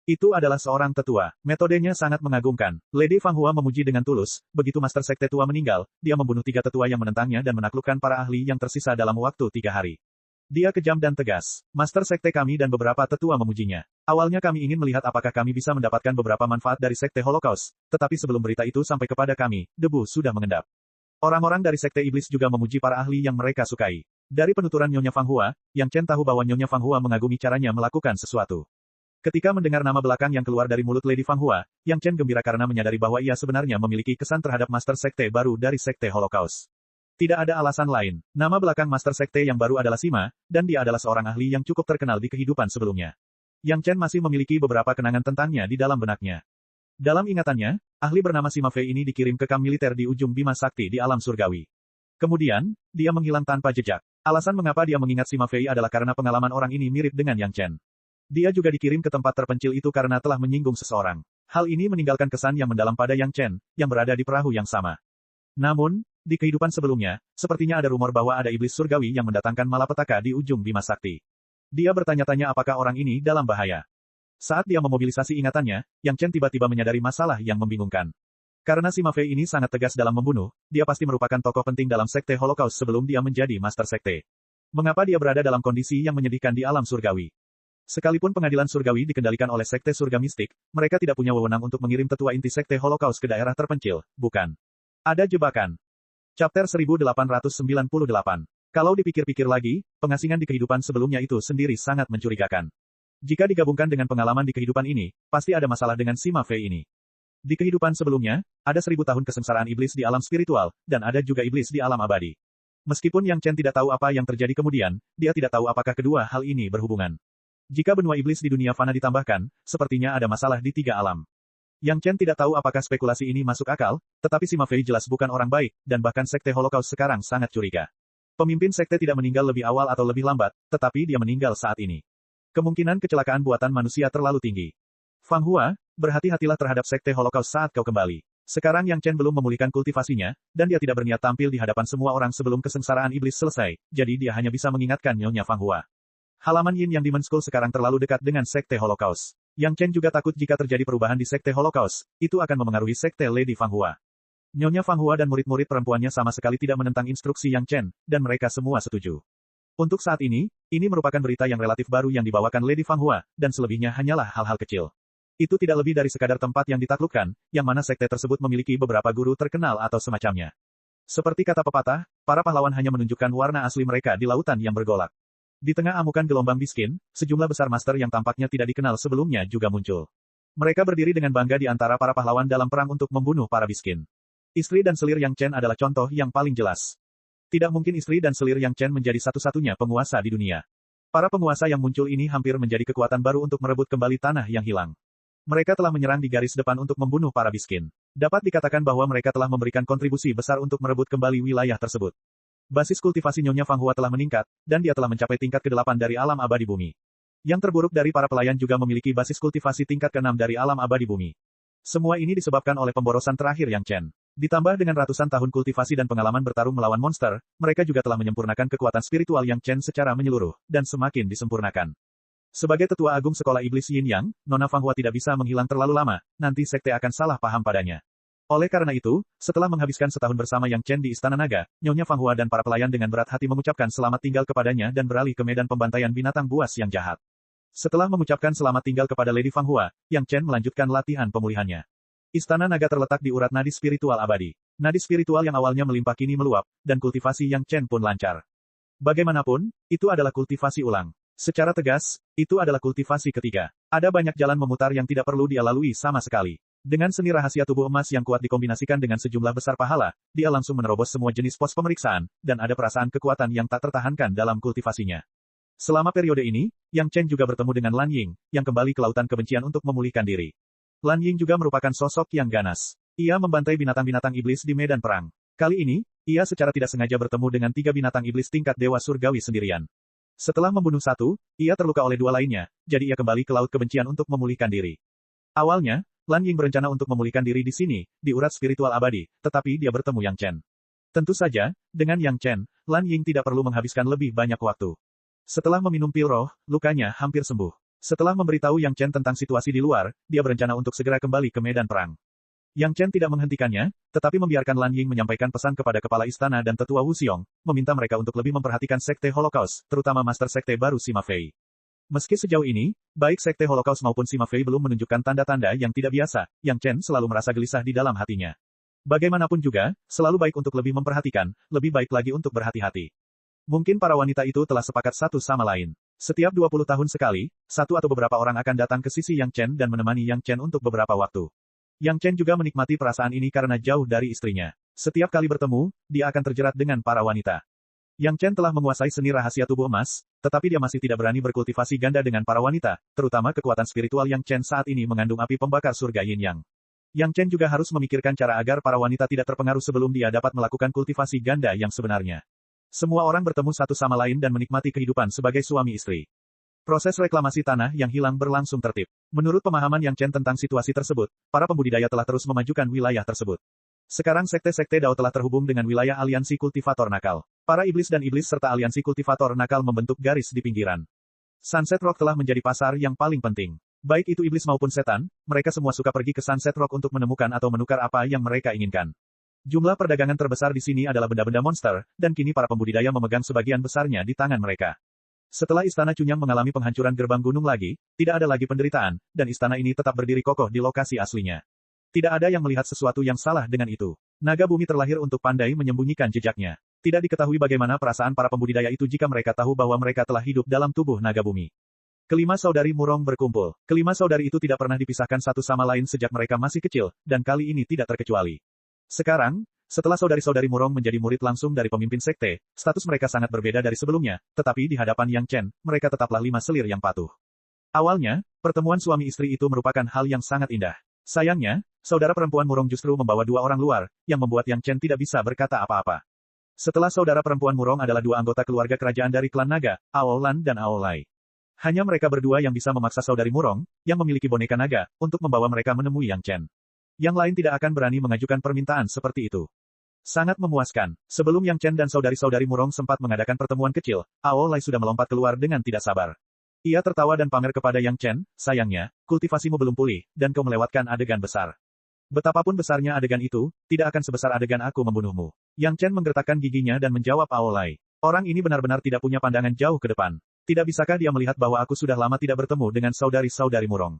Itu adalah seorang tetua. Metodenya sangat mengagumkan. Lady Fang Hua memuji dengan tulus, begitu Master Sekte tua meninggal, dia membunuh 3 tetua yang menentangnya dan menaklukkan para ahli yang tersisa dalam waktu 3 hari. Dia kejam dan tegas. Master Sekte kami dan beberapa tetua memujinya. Awalnya kami ingin melihat apakah kami bisa mendapatkan beberapa manfaat dari Sekte Holocaust, tetapi sebelum berita itu sampai kepada kami, debu sudah mengendap. Orang-orang dari Sekte Iblis juga memuji para ahli yang mereka sukai. Dari penuturan Nyonya Fang Hua, Yang Chen tahu bahwa Nyonya Fang Hua mengagumi caranya melakukan sesuatu. Ketika mendengar nama belakang yang keluar dari mulut Lady Fang Hua, Yang Chen gembira karena menyadari bahwa ia sebenarnya memiliki kesan terhadap Master Sekte baru dari Sekte Holocaust. Tidak ada alasan lain. Nama belakang Master Sekte yang baru adalah Sima, dan dia adalah seorang ahli yang cukup terkenal di kehidupan sebelumnya. Yang Chen masih memiliki beberapa kenangan tentangnya di dalam benaknya. Dalam ingatannya, ahli bernama Sima Fei ini dikirim ke kamp militer di ujung Bima Sakti di alam surgawi. Kemudian, dia menghilang tanpa jejak. Alasan mengapa dia mengingat Sima Fei adalah karena pengalaman orang ini mirip dengan Yang Chen. Dia juga dikirim ke tempat terpencil itu karena telah menyinggung seseorang. Hal ini meninggalkan kesan yang mendalam pada Yang Chen, yang berada di perahu yang sama. Namun, di kehidupan sebelumnya, sepertinya ada rumor bahwa ada iblis surgawi yang mendatangkan malapetaka di ujung Bima Sakti. Dia bertanya-tanya apakah orang ini dalam bahaya. Saat dia memobilisasi ingatannya, Yang Chen tiba-tiba menyadari masalah yang membingungkan. Karena Sima Fei ini sangat tegas dalam membunuh, dia pasti merupakan tokoh penting dalam Sekte Holocaust sebelum dia menjadi Master Sekte. Mengapa dia berada dalam kondisi yang menyedihkan di alam surgawi? Sekalipun pengadilan surgawi dikendalikan oleh Sekte Surga Mistik, mereka tidak punya wewenang untuk mengirim tetua inti Sekte Holocaust ke daerah terpencil, bukan? Ada jebakan. Chapter 1898. Kalau dipikir-pikir lagi, pengasingan di kehidupan sebelumnya itu sendiri sangat mencurigakan. Jika digabungkan dengan pengalaman di kehidupan ini, pasti ada masalah dengan Sima Fei ini. Di kehidupan sebelumnya, ada 1000 tahun kesengsaraan iblis di alam spiritual, dan ada juga iblis di alam abadi. Meskipun Yang Chen tidak tahu apa yang terjadi kemudian, dia tidak tahu apakah kedua hal ini berhubungan. Jika benua iblis di dunia fana ditambahkan, sepertinya ada masalah di 3 alam. Yang Chen tidak tahu apakah spekulasi ini masuk akal, tetapi Sima Fei jelas bukan orang baik, dan bahkan Sekte Holocaust sekarang sangat curiga. Pemimpin sekte tidak meninggal lebih awal atau lebih lambat, tetapi dia meninggal saat ini. Kemungkinan kecelakaan buatan manusia terlalu tinggi. Fang Hua, berhati-hatilah terhadap Sekte Holocaust saat kau kembali. Sekarang Yang Chen belum memulihkan kultivasinya, dan dia tidak berniat tampil di hadapan semua orang sebelum kesengsaraan iblis selesai, jadi dia hanya bisa mengingatkan Nyonya Fang Hua. Halaman Yin Yang Demon School sekarang terlalu dekat dengan Sekte Holocaust. Yang Chen juga takut jika terjadi perubahan di Sekte Holocaust, itu akan memengaruhi Sekte Lady Fang Hua. Nyonya Fang Hua dan murid-murid perempuannya sama sekali tidak menentang instruksi Yang Chen, dan mereka semua setuju. Untuk saat ini merupakan berita yang relatif baru yang dibawakan Lady Fang Hua, dan selebihnya hanyalah hal-hal kecil. Itu tidak lebih dari sekadar tempat yang ditaklukkan, yang mana sekte tersebut memiliki beberapa guru terkenal atau semacamnya. Seperti kata pepatah, para pahlawan hanya menunjukkan warna asli mereka di lautan yang bergolak. Di tengah amukan gelombang biskin, sejumlah besar master yang tampaknya tidak dikenal sebelumnya juga muncul. Mereka berdiri dengan bangga di antara para pahlawan dalam perang untuk membunuh para biskin. Istri dan selir Yang Chen adalah contoh yang paling jelas. Tidak mungkin istri dan selir Yang Chen menjadi satu-satunya penguasa di dunia. Para penguasa yang muncul ini hampir menjadi kekuatan baru untuk merebut kembali tanah yang hilang. Mereka telah menyerang di garis depan untuk membunuh para biskin. Dapat dikatakan bahwa mereka telah memberikan kontribusi besar untuk merebut kembali wilayah tersebut. Basis kultivasi Nyonya Fang Hua telah meningkat, dan dia telah mencapai tingkat ke-8 dari alam abadi bumi. Yang terburuk dari para pelayan juga memiliki basis kultivasi tingkat ke-6 dari alam abadi bumi. Semua ini disebabkan oleh pemborosan terakhir Yang Chen. Ditambah dengan ratusan tahun kultivasi dan pengalaman bertarung melawan monster, mereka juga telah menyempurnakan kekuatan spiritual Yang Chen secara menyeluruh, dan semakin disempurnakan. Sebagai tetua agung sekolah iblis Yin Yang, Nona Fang Hua tidak bisa menghilang terlalu lama, nanti sekte akan salah paham padanya. Oleh karena itu, setelah menghabiskan setahun bersama Yang Chen di Istana Naga, Nyonya Fang Hua dan para pelayan dengan berat hati mengucapkan selamat tinggal kepadanya dan beralih ke medan pembantaian binatang buas yang jahat. Setelah mengucapkan selamat tinggal kepada Lady Fang Hua, Yang Chen melanjutkan latihan pemulihannya. Istana Naga terletak di urat nadi spiritual abadi. Nadi spiritual yang awalnya melimpah kini meluap, dan kultivasi Yang Chen pun lancar. Bagaimanapun, itu adalah kultivasi ulang. Secara tegas, itu adalah kultivasi ketiga. Ada banyak jalan memutar yang tidak perlu dia lalui sama sekali. Dengan seni rahasia tubuh emas yang kuat dikombinasikan dengan sejumlah besar pahala, dia langsung menerobos semua jenis pos pemeriksaan, dan ada perasaan kekuatan yang tak tertahankan dalam kultivasinya. Selama periode ini, Yang Chen juga bertemu dengan Lan Ying, yang kembali ke lautan kebencian untuk memulihkan diri. Lan Ying juga merupakan sosok yang ganas. Ia membantai binatang-binatang iblis di medan perang. Kali ini, ia secara tidak sengaja bertemu dengan 3 binatang iblis tingkat dewa surgawi sendirian. Setelah membunuh satu, ia terluka oleh 2 lainnya, jadi ia kembali ke laut kebencian untuk memulihkan diri. Awalnya, Lan Ying berencana untuk memulihkan diri di sini, di urat spiritual abadi, tetapi dia bertemu Yang Chen. Tentu saja, dengan Yang Chen, Lan Ying tidak perlu menghabiskan lebih banyak waktu. Setelah meminum pil roh, lukanya hampir sembuh. Setelah memberitahu Yang Chen tentang situasi di luar, dia berencana untuk segera kembali ke medan perang. Yang Chen tidak menghentikannya, tetapi membiarkan Lan Ying menyampaikan pesan kepada kepala istana dan tetua Wu Xiong, meminta mereka untuk lebih memperhatikan sekte Holocaust, terutama master sekte baru Sima Fei. Meski sejauh ini, baik sekte Holocaust maupun Sima Fei belum menunjukkan tanda-tanda yang tidak biasa, Yang Chen selalu merasa gelisah di dalam hatinya. Bagaimanapun juga, selalu baik untuk lebih memperhatikan, lebih baik lagi untuk berhati-hati. Mungkin para wanita itu telah sepakat satu sama lain. Setiap 20 tahun sekali, satu atau beberapa orang akan datang ke sisi Yang Chen dan menemani Yang Chen untuk beberapa waktu. Yang Chen juga menikmati perasaan ini karena jauh dari istrinya. Setiap kali bertemu, dia akan terjerat dengan para wanita. Yang Chen telah menguasai seni rahasia tubuh emas, tetapi dia masih tidak berani berkultivasi ganda dengan para wanita, terutama kekuatan spiritual Yang Chen saat ini mengandung api pembakar surga Yin Yang. Yang Chen juga harus memikirkan cara agar para wanita tidak terpengaruh sebelum dia dapat melakukan kultivasi ganda yang sebenarnya. Semua orang bertemu satu sama lain dan menikmati kehidupan sebagai suami istri. Proses reklamasi tanah yang hilang berlangsung tertib. Menurut pemahaman Yang Chen tentang situasi tersebut, para pembudidaya telah terus memajukan wilayah tersebut. Sekarang sekte-sekte Dao telah terhubung dengan wilayah aliansi kultivator nakal. Para iblis dan iblis serta aliansi kultivator nakal membentuk garis di pinggiran. Sunset Rock telah menjadi pasar yang paling penting. Baik itu iblis maupun setan, mereka semua suka pergi ke Sunset Rock untuk menemukan atau menukar apa yang mereka inginkan. Jumlah perdagangan terbesar di sini adalah benda-benda monster, dan kini para pembudidaya memegang sebagian besarnya di tangan mereka. Setelah Istana Cunyang mengalami penghancuran gerbang gunung lagi, tidak ada lagi penderitaan, dan istana ini tetap berdiri kokoh di lokasi aslinya. Tidak ada yang melihat sesuatu yang salah dengan itu. Naga bumi terlahir untuk pandai menyembunyikan jejaknya. Tidak diketahui bagaimana perasaan para pembudidaya itu jika mereka tahu bahwa mereka telah hidup dalam tubuh naga bumi. Kelima saudari Murong berkumpul. Kelima saudari itu tidak pernah dipisahkan satu sama lain sejak mereka masih kecil, dan kali ini tidak terkecuali. Sekarang, setelah saudari-saudari Murong menjadi murid langsung dari pemimpin sekte, status mereka sangat berbeda dari sebelumnya, tetapi di hadapan Yang Chen, mereka tetaplah lima selir yang patuh. Awalnya, pertemuan suami istri itu merupakan hal yang sangat indah. Sayangnya, saudara perempuan Murong justru membawa dua orang luar, yang membuat Yang Chen tidak bisa berkata apa-apa. Setelah saudara perempuan Murong adalah dua anggota keluarga kerajaan dari klan naga, Aolan dan Aolai. Hanya mereka berdua yang bisa memaksa saudari Murong, yang memiliki boneka naga, untuk membawa mereka menemui Yang Chen. Yang lain tidak akan berani mengajukan permintaan seperti itu. Sangat memuaskan. Sebelum Yang Chen dan saudari-saudari Murong sempat mengadakan pertemuan kecil, Aolai sudah melompat keluar dengan tidak sabar. Ia tertawa dan pamer kepada Yang Chen, sayangnya, kultivasimu belum pulih, dan kau melewatkan adegan besar. Betapapun besarnya adegan itu, tidak akan sebesar adegan aku membunuhmu. Yang Chen menggertakkan giginya dan menjawab Aolai. Orang ini benar-benar tidak punya pandangan jauh ke depan. Tidak bisakah dia melihat bahwa aku sudah lama tidak bertemu dengan saudari-saudari Murong?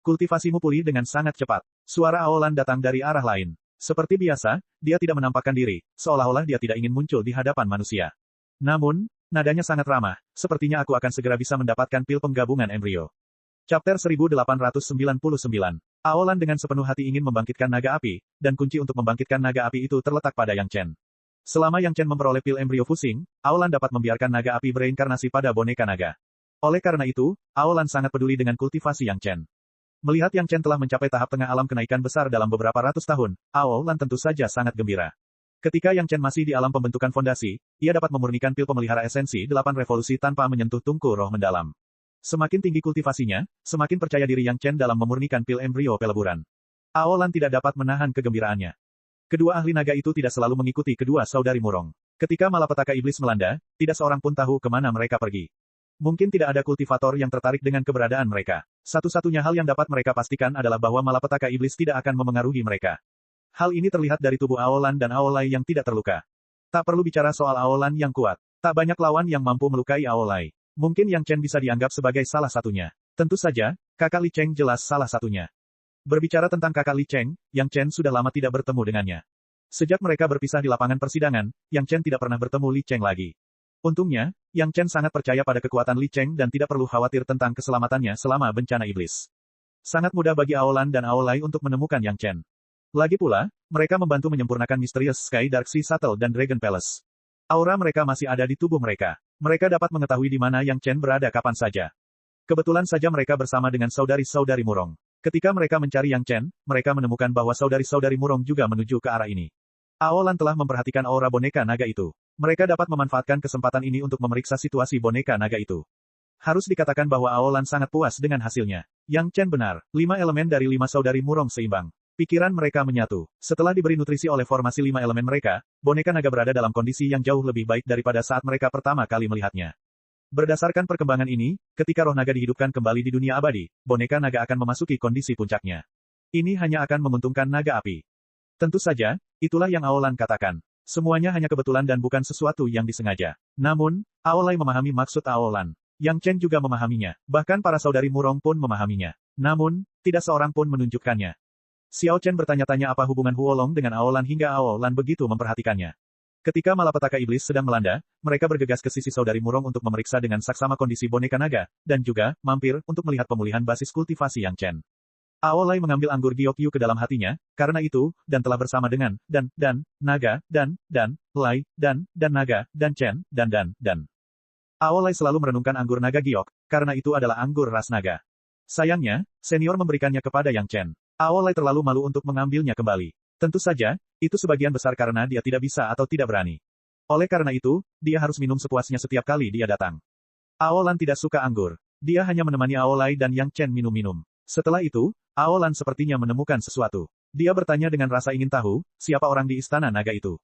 Kultivasimu pulih dengan sangat cepat. Suara Aolan datang dari arah lain. Seperti biasa, dia tidak menampakkan diri, seolah-olah dia tidak ingin muncul di hadapan manusia. Namun, nadanya sangat ramah, sepertinya aku akan segera bisa mendapatkan pil penggabungan embrio. Chapter 1899. Aolan dengan sepenuh hati ingin membangkitkan naga api, dan kunci untuk membangkitkan naga api itu terletak pada Yang Chen. Selama Yang Chen memperoleh pil embrio fusing, Aolan dapat membiarkan naga api bereinkarnasi pada boneka naga. Oleh karena itu, Aolan sangat peduli dengan kultivasi Yang Chen. Melihat Yang Chen telah mencapai tahap tengah alam kenaikan besar dalam beberapa ratus tahun, Aolan tentu saja sangat gembira. Ketika Yang Chen masih di alam pembentukan fondasi, ia dapat memurnikan pil pemelihara esensi 8 revolusi tanpa menyentuh tungku roh mendalam. Semakin tinggi kultivasinya, semakin percaya diri Yang Chen dalam memurnikan pil embrio peleburan. Aolan tidak dapat menahan kegembiraannya. Kedua ahli naga itu tidak selalu mengikuti kedua saudari Murong. Ketika malapetaka iblis melanda, tidak seorang pun tahu kemana mereka pergi. Mungkin tidak ada kultivator yang tertarik dengan keberadaan mereka. Satu-satunya hal yang dapat mereka pastikan adalah bahwa malapetaka iblis tidak akan memengaruhi mereka. Hal ini terlihat dari tubuh Aolan dan Aolai yang tidak terluka. Tak perlu bicara soal Aolan yang kuat. Tak banyak lawan yang mampu melukai Aolai. Mungkin Yang Chen bisa dianggap sebagai salah satunya. Tentu saja, kakak Li Cheng jelas salah satunya. Berbicara tentang kakak Li Cheng, Yang Chen sudah lama tidak bertemu dengannya. Sejak mereka berpisah di lapangan persidangan, Yang Chen tidak pernah bertemu Li Cheng lagi. Untungnya, Yang Chen sangat percaya pada kekuatan Li Cheng dan tidak perlu khawatir tentang keselamatannya selama bencana iblis. Sangat mudah bagi Aolan dan Aolai untuk menemukan Yang Chen. Lagi pula, mereka membantu menyempurnakan Mysterious Sky Dark Sea Shuttle dan Dragon Palace. Aura mereka masih ada di tubuh mereka. Mereka dapat mengetahui di mana Yang Chen berada kapan saja. Kebetulan saja mereka bersama dengan saudari-saudari Murong. Ketika mereka mencari Yang Chen, mereka menemukan bahwa saudari-saudari Murong juga menuju ke arah ini. Aolan telah memperhatikan aura boneka naga itu. Mereka dapat memanfaatkan kesempatan ini untuk memeriksa situasi boneka naga itu. Harus dikatakan bahwa Aolan sangat puas dengan hasilnya. Yang Chen benar, 5 elemen dari 5 saudari Murong seimbang. Pikiran mereka menyatu. Setelah diberi nutrisi oleh formasi 5 elemen mereka, boneka naga berada dalam kondisi yang jauh lebih baik daripada saat mereka pertama kali melihatnya. Berdasarkan perkembangan ini, ketika roh naga dihidupkan kembali di dunia abadi, boneka naga akan memasuki kondisi puncaknya. Ini hanya akan menguntungkan naga api. Tentu saja, itulah yang Aolan katakan. Semuanya hanya kebetulan dan bukan sesuatu yang disengaja. Namun, Aolai memahami maksud Aolan. Yang Chen juga memahaminya. Bahkan para saudari Murong pun memahaminya. Namun, tidak seorang pun menunjukkannya. Xiao Chen bertanya-tanya apa hubungan Huolong dengan Aolan hingga Aolan begitu memperhatikannya. Ketika malapetaka iblis sedang melanda, mereka bergegas ke sisi saudari Murong untuk memeriksa dengan saksama kondisi boneka naga, dan juga, mampir, untuk melihat pemulihan basis kultivasi Yang Chen. Aolai mengambil anggur Gyokyu ke dalam hatinya, karena itu, dan telah bersama dengan, naga, Lai, naga, Chen, dan. Aolai selalu merenungkan anggur naga giok, karena itu adalah anggur ras naga. Sayangnya, senior memberikannya kepada Yang Chen. Aolai terlalu malu untuk mengambilnya kembali. Tentu saja, itu sebagian besar karena dia tidak bisa atau tidak berani. Oleh karena itu, dia harus minum sepuasnya setiap kali dia datang. Aolan tidak suka anggur. Dia hanya menemani Aolai dan Yang Chen minum-minum. Setelah itu, Aolan sepertinya menemukan sesuatu. Dia bertanya dengan rasa ingin tahu, siapa orang di istana naga itu.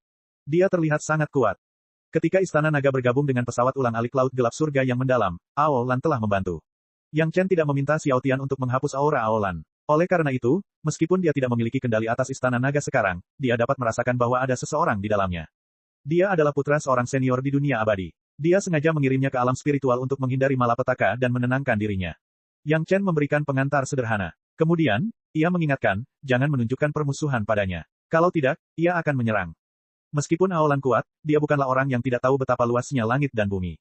Dia terlihat sangat kuat. Ketika istana naga bergabung dengan pesawat ulang-alik laut gelap surga yang mendalam, Aolan telah membantu. Yang Chen tidak meminta Xiao Tian untuk menghapus aura Aolan. Oleh karena itu, meskipun dia tidak memiliki kendali atas istana naga sekarang, dia dapat merasakan bahwa ada seseorang di dalamnya. Dia adalah putra seorang senior di dunia abadi. Dia sengaja mengirimnya ke alam spiritual untuk menghindari malapetaka dan menenangkan dirinya. Yang Chen memberikan pengantar sederhana. Kemudian, ia mengingatkan, jangan menunjukkan permusuhan padanya. Kalau tidak, ia akan menyerang. Meskipun Aolan kuat, dia bukanlah orang yang tidak tahu betapa luasnya langit dan bumi.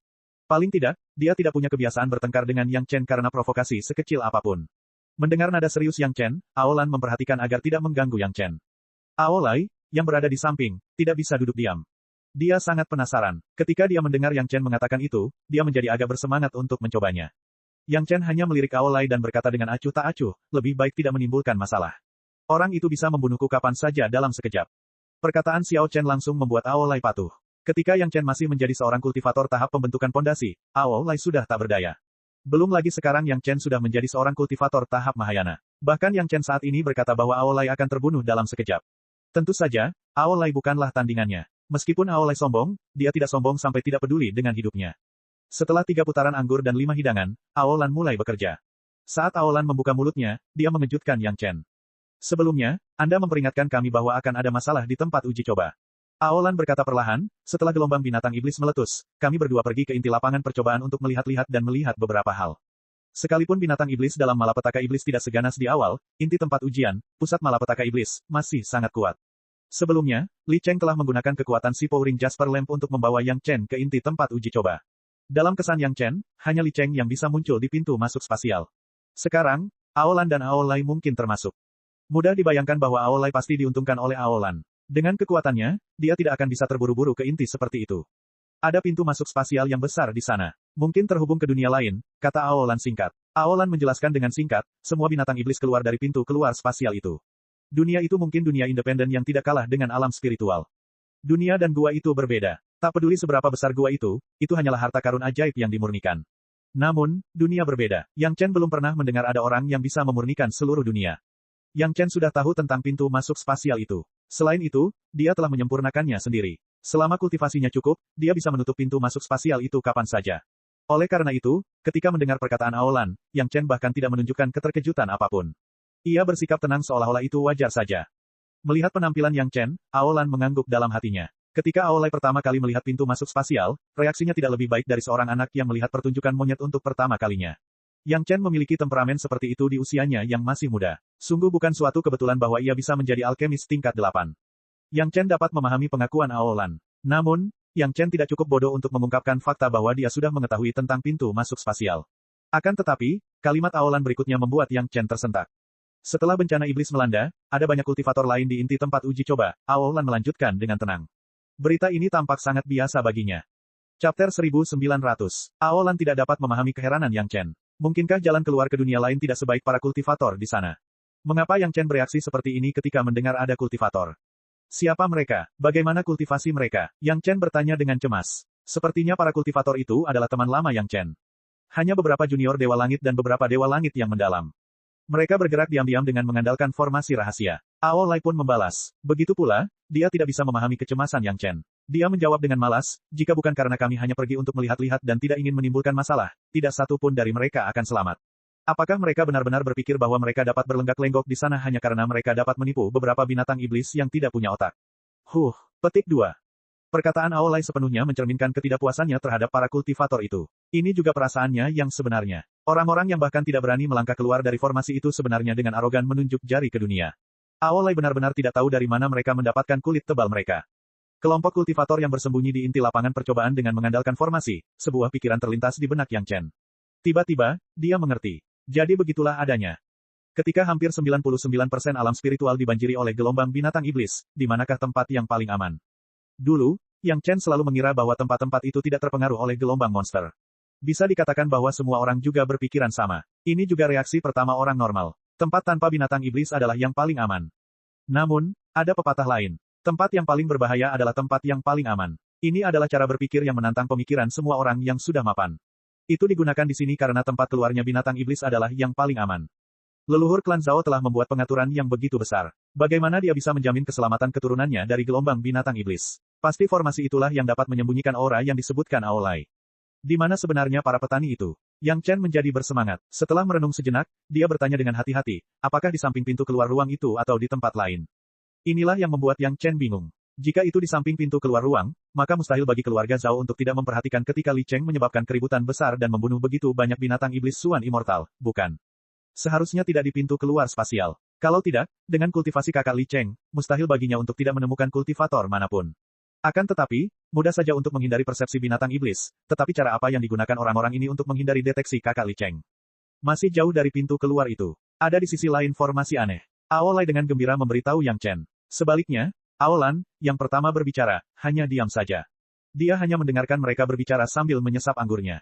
Paling tidak, dia tidak punya kebiasaan bertengkar dengan Yang Chen karena provokasi sekecil apapun. Mendengar nada serius Yang Chen, Aolan memperhatikan agar tidak mengganggu Yang Chen. Aolai, yang berada di samping, tidak bisa duduk diam. Dia sangat penasaran. Ketika dia mendengar Yang Chen mengatakan itu, dia menjadi agak bersemangat untuk mencobanya. Yang Chen hanya melirik Aolai dan berkata dengan acuh tak acuh, lebih baik tidak menimbulkan masalah. Orang itu bisa membunuhku kapan saja dalam sekejap. Perkataan Xiao Chen langsung membuat Aolai patuh. Ketika Yang Chen masih menjadi seorang kultivator tahap pembentukan pondasi, Aolai sudah tak berdaya. Belum lagi sekarang Yang Chen sudah menjadi seorang kultivator tahap Mahayana. Bahkan Yang Chen saat ini berkata bahwa Aolai akan terbunuh dalam sekejap. Tentu saja, Aolai bukanlah tandingannya. Meskipun Aolai sombong, dia tidak sombong sampai tidak peduli dengan hidupnya. Setelah 3 putaran anggur dan 5 hidangan, Aolan mulai bekerja. Saat Aolan membuka mulutnya, dia mengejutkan Yang Chen. Sebelumnya, Anda memperingatkan kami bahwa akan ada masalah di tempat uji coba. Aolan berkata perlahan, setelah gelombang binatang iblis meletus, kami berdua pergi ke inti lapangan percobaan untuk melihat-lihat dan melihat beberapa hal. Sekalipun binatang iblis dalam malapetaka iblis tidak seganas di awal, inti tempat ujian, pusat malapetaka iblis, masih sangat kuat. Sebelumnya, Li Cheng telah menggunakan kekuatan si Powering Jasper Lamp untuk membawa Yang Chen ke inti tempat uji coba. Dalam kesan Yang Chen, hanya Li Cheng yang bisa muncul di pintu masuk spasial. Sekarang, Aolan dan Aolai mungkin termasuk. Mudah dibayangkan bahwa Aolai pasti diuntungkan oleh Aolan. Dengan kekuatannya, dia tidak akan bisa terburu-buru ke inti seperti itu. Ada pintu masuk spasial yang besar di sana. Mungkin terhubung ke dunia lain, kata Aolan singkat. Aolan menjelaskan dengan singkat, semua binatang iblis keluar dari pintu keluar spasial itu. Dunia itu mungkin dunia independen yang tidak kalah dengan alam spiritual. Dunia dan gua itu berbeda. Tak peduli seberapa besar gua itu hanyalah harta karun ajaib yang dimurnikan. Namun, dunia berbeda. Yang Chen belum pernah mendengar ada orang yang bisa memurnikan seluruh dunia. Yang Chen sudah tahu tentang pintu masuk spasial itu. Selain itu, dia telah menyempurnakannya sendiri. Selama kultivasinya cukup, dia bisa menutup pintu masuk spasial itu kapan saja. Oleh karena itu, ketika mendengar perkataan Aolan, Yang Chen bahkan tidak menunjukkan keterkejutan apapun. Ia bersikap tenang seolah-olah itu wajar saja. Melihat penampilan Yang Chen, Aolan mengangguk dalam hatinya. Ketika Aolai pertama kali melihat pintu masuk spasial, reaksinya tidak lebih baik dari seorang anak yang melihat pertunjukan monyet untuk pertama kalinya. Yang Chen memiliki temperamen seperti itu di usianya yang masih muda. Sungguh bukan suatu kebetulan bahwa ia bisa menjadi alkemis tingkat 8. Yang Chen dapat memahami pengakuan Aolan. Namun, Yang Chen tidak cukup bodoh untuk mengungkapkan fakta bahwa dia sudah mengetahui tentang pintu masuk spasial. Akan tetapi, kalimat Aolan berikutnya membuat Yang Chen tersentak. Setelah bencana iblis melanda, ada banyak kultivator lain di inti tempat uji coba, Aolan melanjutkan dengan tenang. Berita ini tampak sangat biasa baginya. Chapter 1900. Aolan tidak dapat memahami keheranan Yang Chen. Mungkinkah jalan keluar ke dunia lain tidak sebaik para kultivator di sana? Mengapa Yang Chen bereaksi seperti ini ketika mendengar ada kultivator? Siapa mereka? Bagaimana kultivasi mereka? Yang Chen bertanya dengan cemas. Sepertinya para kultivator itu adalah teman lama Yang Chen. Hanya beberapa junior Dewa Langit dan beberapa Dewa Langit yang mendalam. Mereka bergerak diam-diam dengan mengandalkan formasi rahasia. Aolai pun membalas. Begitu pula, dia tidak bisa memahami kecemasan Yang Chen. Dia menjawab dengan malas, jika bukan karena kami hanya pergi untuk melihat-lihat dan tidak ingin menimbulkan masalah, tidak satu pun dari mereka akan selamat. Apakah mereka benar-benar berpikir bahwa mereka dapat berlenggak-lenggok di sana hanya karena mereka dapat menipu beberapa binatang iblis yang tidak punya otak? Petik 2. Perkataan Aolai sepenuhnya mencerminkan ketidakpuasannya terhadap para kultivator itu. Ini juga perasaannya yang sebenarnya. Orang-orang yang bahkan tidak berani melangkah keluar dari formasi itu sebenarnya dengan arogan menunjuk jari ke dunia. Aolai benar-benar tidak tahu dari mana mereka mendapatkan kulit tebal mereka. Kelompok kultivator yang bersembunyi di inti lapangan percobaan dengan mengandalkan formasi, sebuah pikiran terlintas di benak Yang Chen. Tiba-tiba, dia mengerti. Jadi begitulah adanya. Ketika hampir 99% alam spiritual dibanjiri oleh gelombang binatang iblis, di manakah tempat yang paling aman? Dulu, Yang Chen selalu mengira bahwa tempat-tempat itu tidak terpengaruh oleh gelombang monster. Bisa dikatakan bahwa semua orang juga berpikiran sama. Ini juga reaksi pertama orang normal. Tempat tanpa binatang iblis adalah yang paling aman. Namun, ada pepatah lain. Tempat yang paling berbahaya adalah tempat yang paling aman. Ini adalah cara berpikir yang menantang pemikiran semua orang yang sudah mapan. Itu digunakan di sini karena tempat keluarnya binatang iblis adalah yang paling aman. Leluhur klan Zhao telah membuat pengaturan yang begitu besar. Bagaimana dia bisa menjamin keselamatan keturunannya dari gelombang binatang iblis? Pasti formasi itulah yang dapat menyembunyikan aura yang disebutkan Aolai. Di mana sebenarnya para petani itu? Yang Chen menjadi bersemangat. Setelah merenung sejenak, dia bertanya dengan hati-hati, apakah di samping pintu keluar ruang itu atau di tempat lain? Inilah yang membuat Yang Chen bingung. Jika itu di samping pintu keluar ruang, maka mustahil bagi keluarga Zhao untuk tidak memperhatikan ketika Li Cheng menyebabkan keributan besar dan membunuh begitu banyak binatang iblis Suan Immortal, bukan? Seharusnya tidak di pintu keluar spasial. Kalau tidak, dengan kultivasi kakak Li Cheng, mustahil baginya untuk tidak menemukan kultivator manapun. Akan tetapi, mudah saja untuk menghindari persepsi binatang iblis, tetapi cara apa yang digunakan orang-orang ini untuk menghindari deteksi kakak Li Cheng? Masih jauh dari pintu keluar itu. Ada di sisi lain formasi aneh. Aolai dengan gembira memberitahu Yang Chen. Sebaliknya, Aolan, yang pertama berbicara, hanya diam saja. Dia hanya mendengarkan mereka berbicara sambil menyesap anggurnya.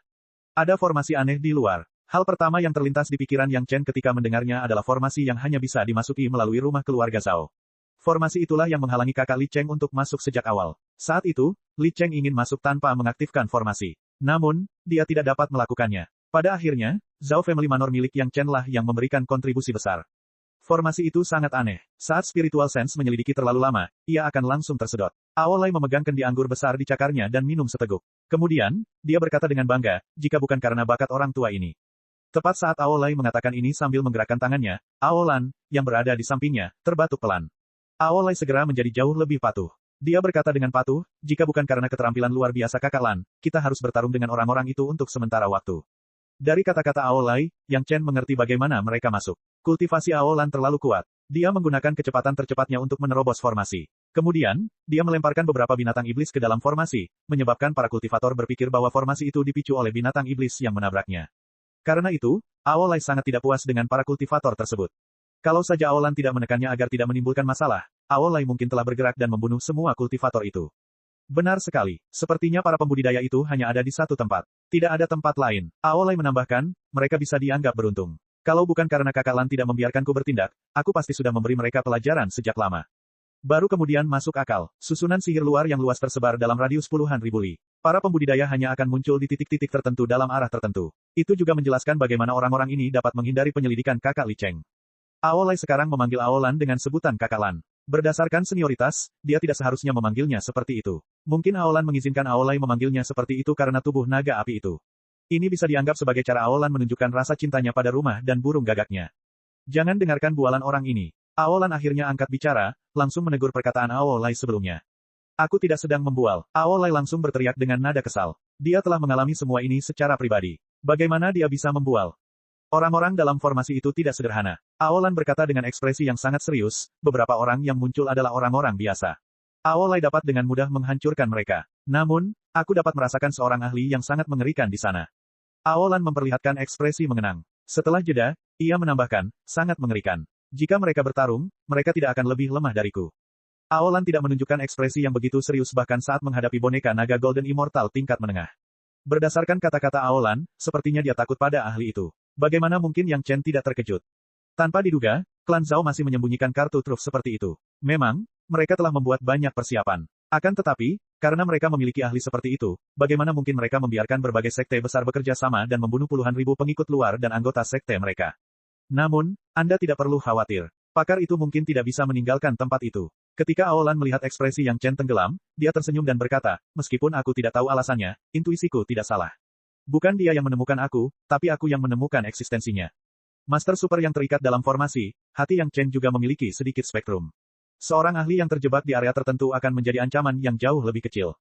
Ada formasi aneh di luar. Hal pertama yang terlintas di pikiran Yang Chen ketika mendengarnya adalah formasi yang hanya bisa dimasuki melalui rumah keluarga Zhao. Formasi itulah yang menghalangi kakak Li Cheng untuk masuk sejak awal. Saat itu, Li Cheng ingin masuk tanpa mengaktifkan formasi. Namun, dia tidak dapat melakukannya. Pada akhirnya, Zhao Family Manor milik Yang Chen lah yang memberikan kontribusi besar. Formasi itu sangat aneh. Saat spiritual sense menyelidiki terlalu lama, ia akan langsung tersedot. Aolai memegang kendi anggur besar di cakarnya dan minum seteguk. Kemudian, dia berkata dengan bangga, jika bukan karena bakat orang tua ini. Tepat saat Aolai mengatakan ini sambil menggerakkan tangannya, Aolan, yang berada di sampingnya, terbatuk pelan. Aolai segera menjadi jauh lebih patuh. Dia berkata dengan patuh, jika bukan karena keterampilan luar biasa kakak Lan, kita harus bertarung dengan orang-orang itu untuk sementara waktu. Dari kata-kata Aolai, Yang Chen mengerti bagaimana mereka masuk. Kultivasi Aolan terlalu kuat. Dia menggunakan kecepatan tercepatnya untuk menerobos formasi. Kemudian, dia melemparkan beberapa binatang iblis ke dalam formasi, menyebabkan para kultivator berpikir bahwa formasi itu dipicu oleh binatang iblis yang menabraknya. Karena itu, Aolai sangat tidak puas dengan para kultivator tersebut. Kalau saja Aolan tidak menekannya agar tidak menimbulkan masalah, Aolai mungkin telah bergerak dan membunuh semua kultivator itu. Benar sekali. Sepertinya para pembudidaya itu hanya ada di satu tempat. Tidak ada tempat lain. Aolai menambahkan, mereka bisa dianggap beruntung. Kalau bukan karena kakak Lan tidak membiarkanku bertindak, aku pasti sudah memberi mereka pelajaran sejak lama. Baru kemudian masuk akal. Susunan sihir luar yang luas tersebar dalam radius puluhan ribu li. Para pembudidaya hanya akan muncul di titik-titik tertentu dalam arah tertentu. Itu juga menjelaskan bagaimana orang-orang ini dapat menghindari penyelidikan kakak Li Cheng. Aolai sekarang memanggil Aolan dengan sebutan kakak Lan. Berdasarkan senioritas, dia tidak seharusnya memanggilnya seperti itu. Mungkin Aolan mengizinkan Aolai memanggilnya seperti itu karena tubuh naga api itu. Ini bisa dianggap sebagai cara Aolan menunjukkan rasa cintanya pada rumah dan burung gagaknya. Jangan dengarkan bualan orang ini. Aolan akhirnya angkat bicara, langsung menegur perkataan Aolai sebelumnya. Aku tidak sedang membual. Aolai langsung berteriak dengan nada kesal. Dia telah mengalami semua ini secara pribadi. Bagaimana dia bisa membual? Orang-orang dalam formasi itu tidak sederhana. Aolan berkata dengan ekspresi yang sangat serius, beberapa orang yang muncul adalah orang-orang biasa. Aolai dapat dengan mudah menghancurkan mereka. Namun, aku dapat merasakan seorang ahli yang sangat mengerikan di sana. Aolan memperlihatkan ekspresi mengenang. Setelah jeda, ia menambahkan, sangat mengerikan. Jika mereka bertarung, mereka tidak akan lebih lemah dariku. Aolan tidak menunjukkan ekspresi yang begitu serius bahkan saat menghadapi boneka naga Golden Immortal tingkat menengah. Berdasarkan kata-kata Aolan, sepertinya dia takut pada ahli itu. Bagaimana mungkin Yang Chen tidak terkejut? Tanpa diduga, klan Zhao masih menyembunyikan kartu truf seperti itu. Memang, mereka telah membuat banyak persiapan. Akan tetapi, karena mereka memiliki ahli seperti itu, bagaimana mungkin mereka membiarkan berbagai sekte besar bekerja sama dan membunuh puluhan ribu pengikut luar dan anggota sekte mereka? Namun, Anda tidak perlu khawatir. Pakar itu mungkin tidak bisa meninggalkan tempat itu. Ketika Aolan melihat ekspresi Yang Chen tenggelam, dia tersenyum dan berkata, meskipun aku tidak tahu alasannya, intuisiku tidak salah. Bukan dia yang menemukan aku, tapi aku yang menemukan eksistensinya. Master Super yang terikat dalam formasi, hati Yang Chen juga memiliki sedikit spektrum. Seorang ahli yang terjebak di area tertentu akan menjadi ancaman yang jauh lebih kecil.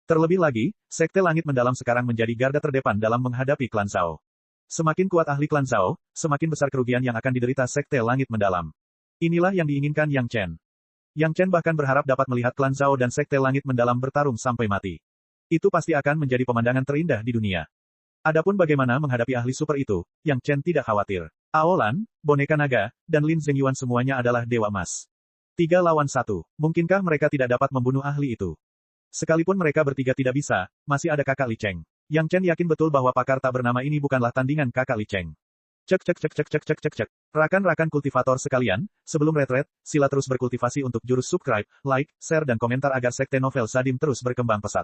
Terlebih lagi, Sekte Langit Mendalam sekarang menjadi garda terdepan dalam menghadapi klan Zhao. Semakin kuat ahli klan Zhao, semakin besar kerugian yang akan diderita Sekte Langit Mendalam. Inilah yang diinginkan Yang Chen. Yang Chen bahkan berharap dapat melihat klan Zhao dan Sekte Langit Mendalam bertarung sampai mati. Itu pasti akan menjadi pemandangan terindah di dunia. Adapun bagaimana menghadapi ahli super itu, Yang Chen tidak khawatir. Aolan, boneka naga, dan Lin Zhengyuan semuanya adalah dewa emas. 3 lawan 1. Mungkinkah mereka tidak dapat membunuh ahli itu? Sekalipun mereka bertiga tidak bisa, masih ada kakak Li Cheng. Yang Chen yakin betul bahwa pakar tak bernama ini bukanlah tandingan kakak Li Cheng. Cek cek cek cek cek cek cek cek. Rakan-rakan kultivator sekalian, sebelum retret, sila terus berkultivasi untuk jurus subscribe, like, share dan komentar agar sekte novel Sadim terus berkembang pesat.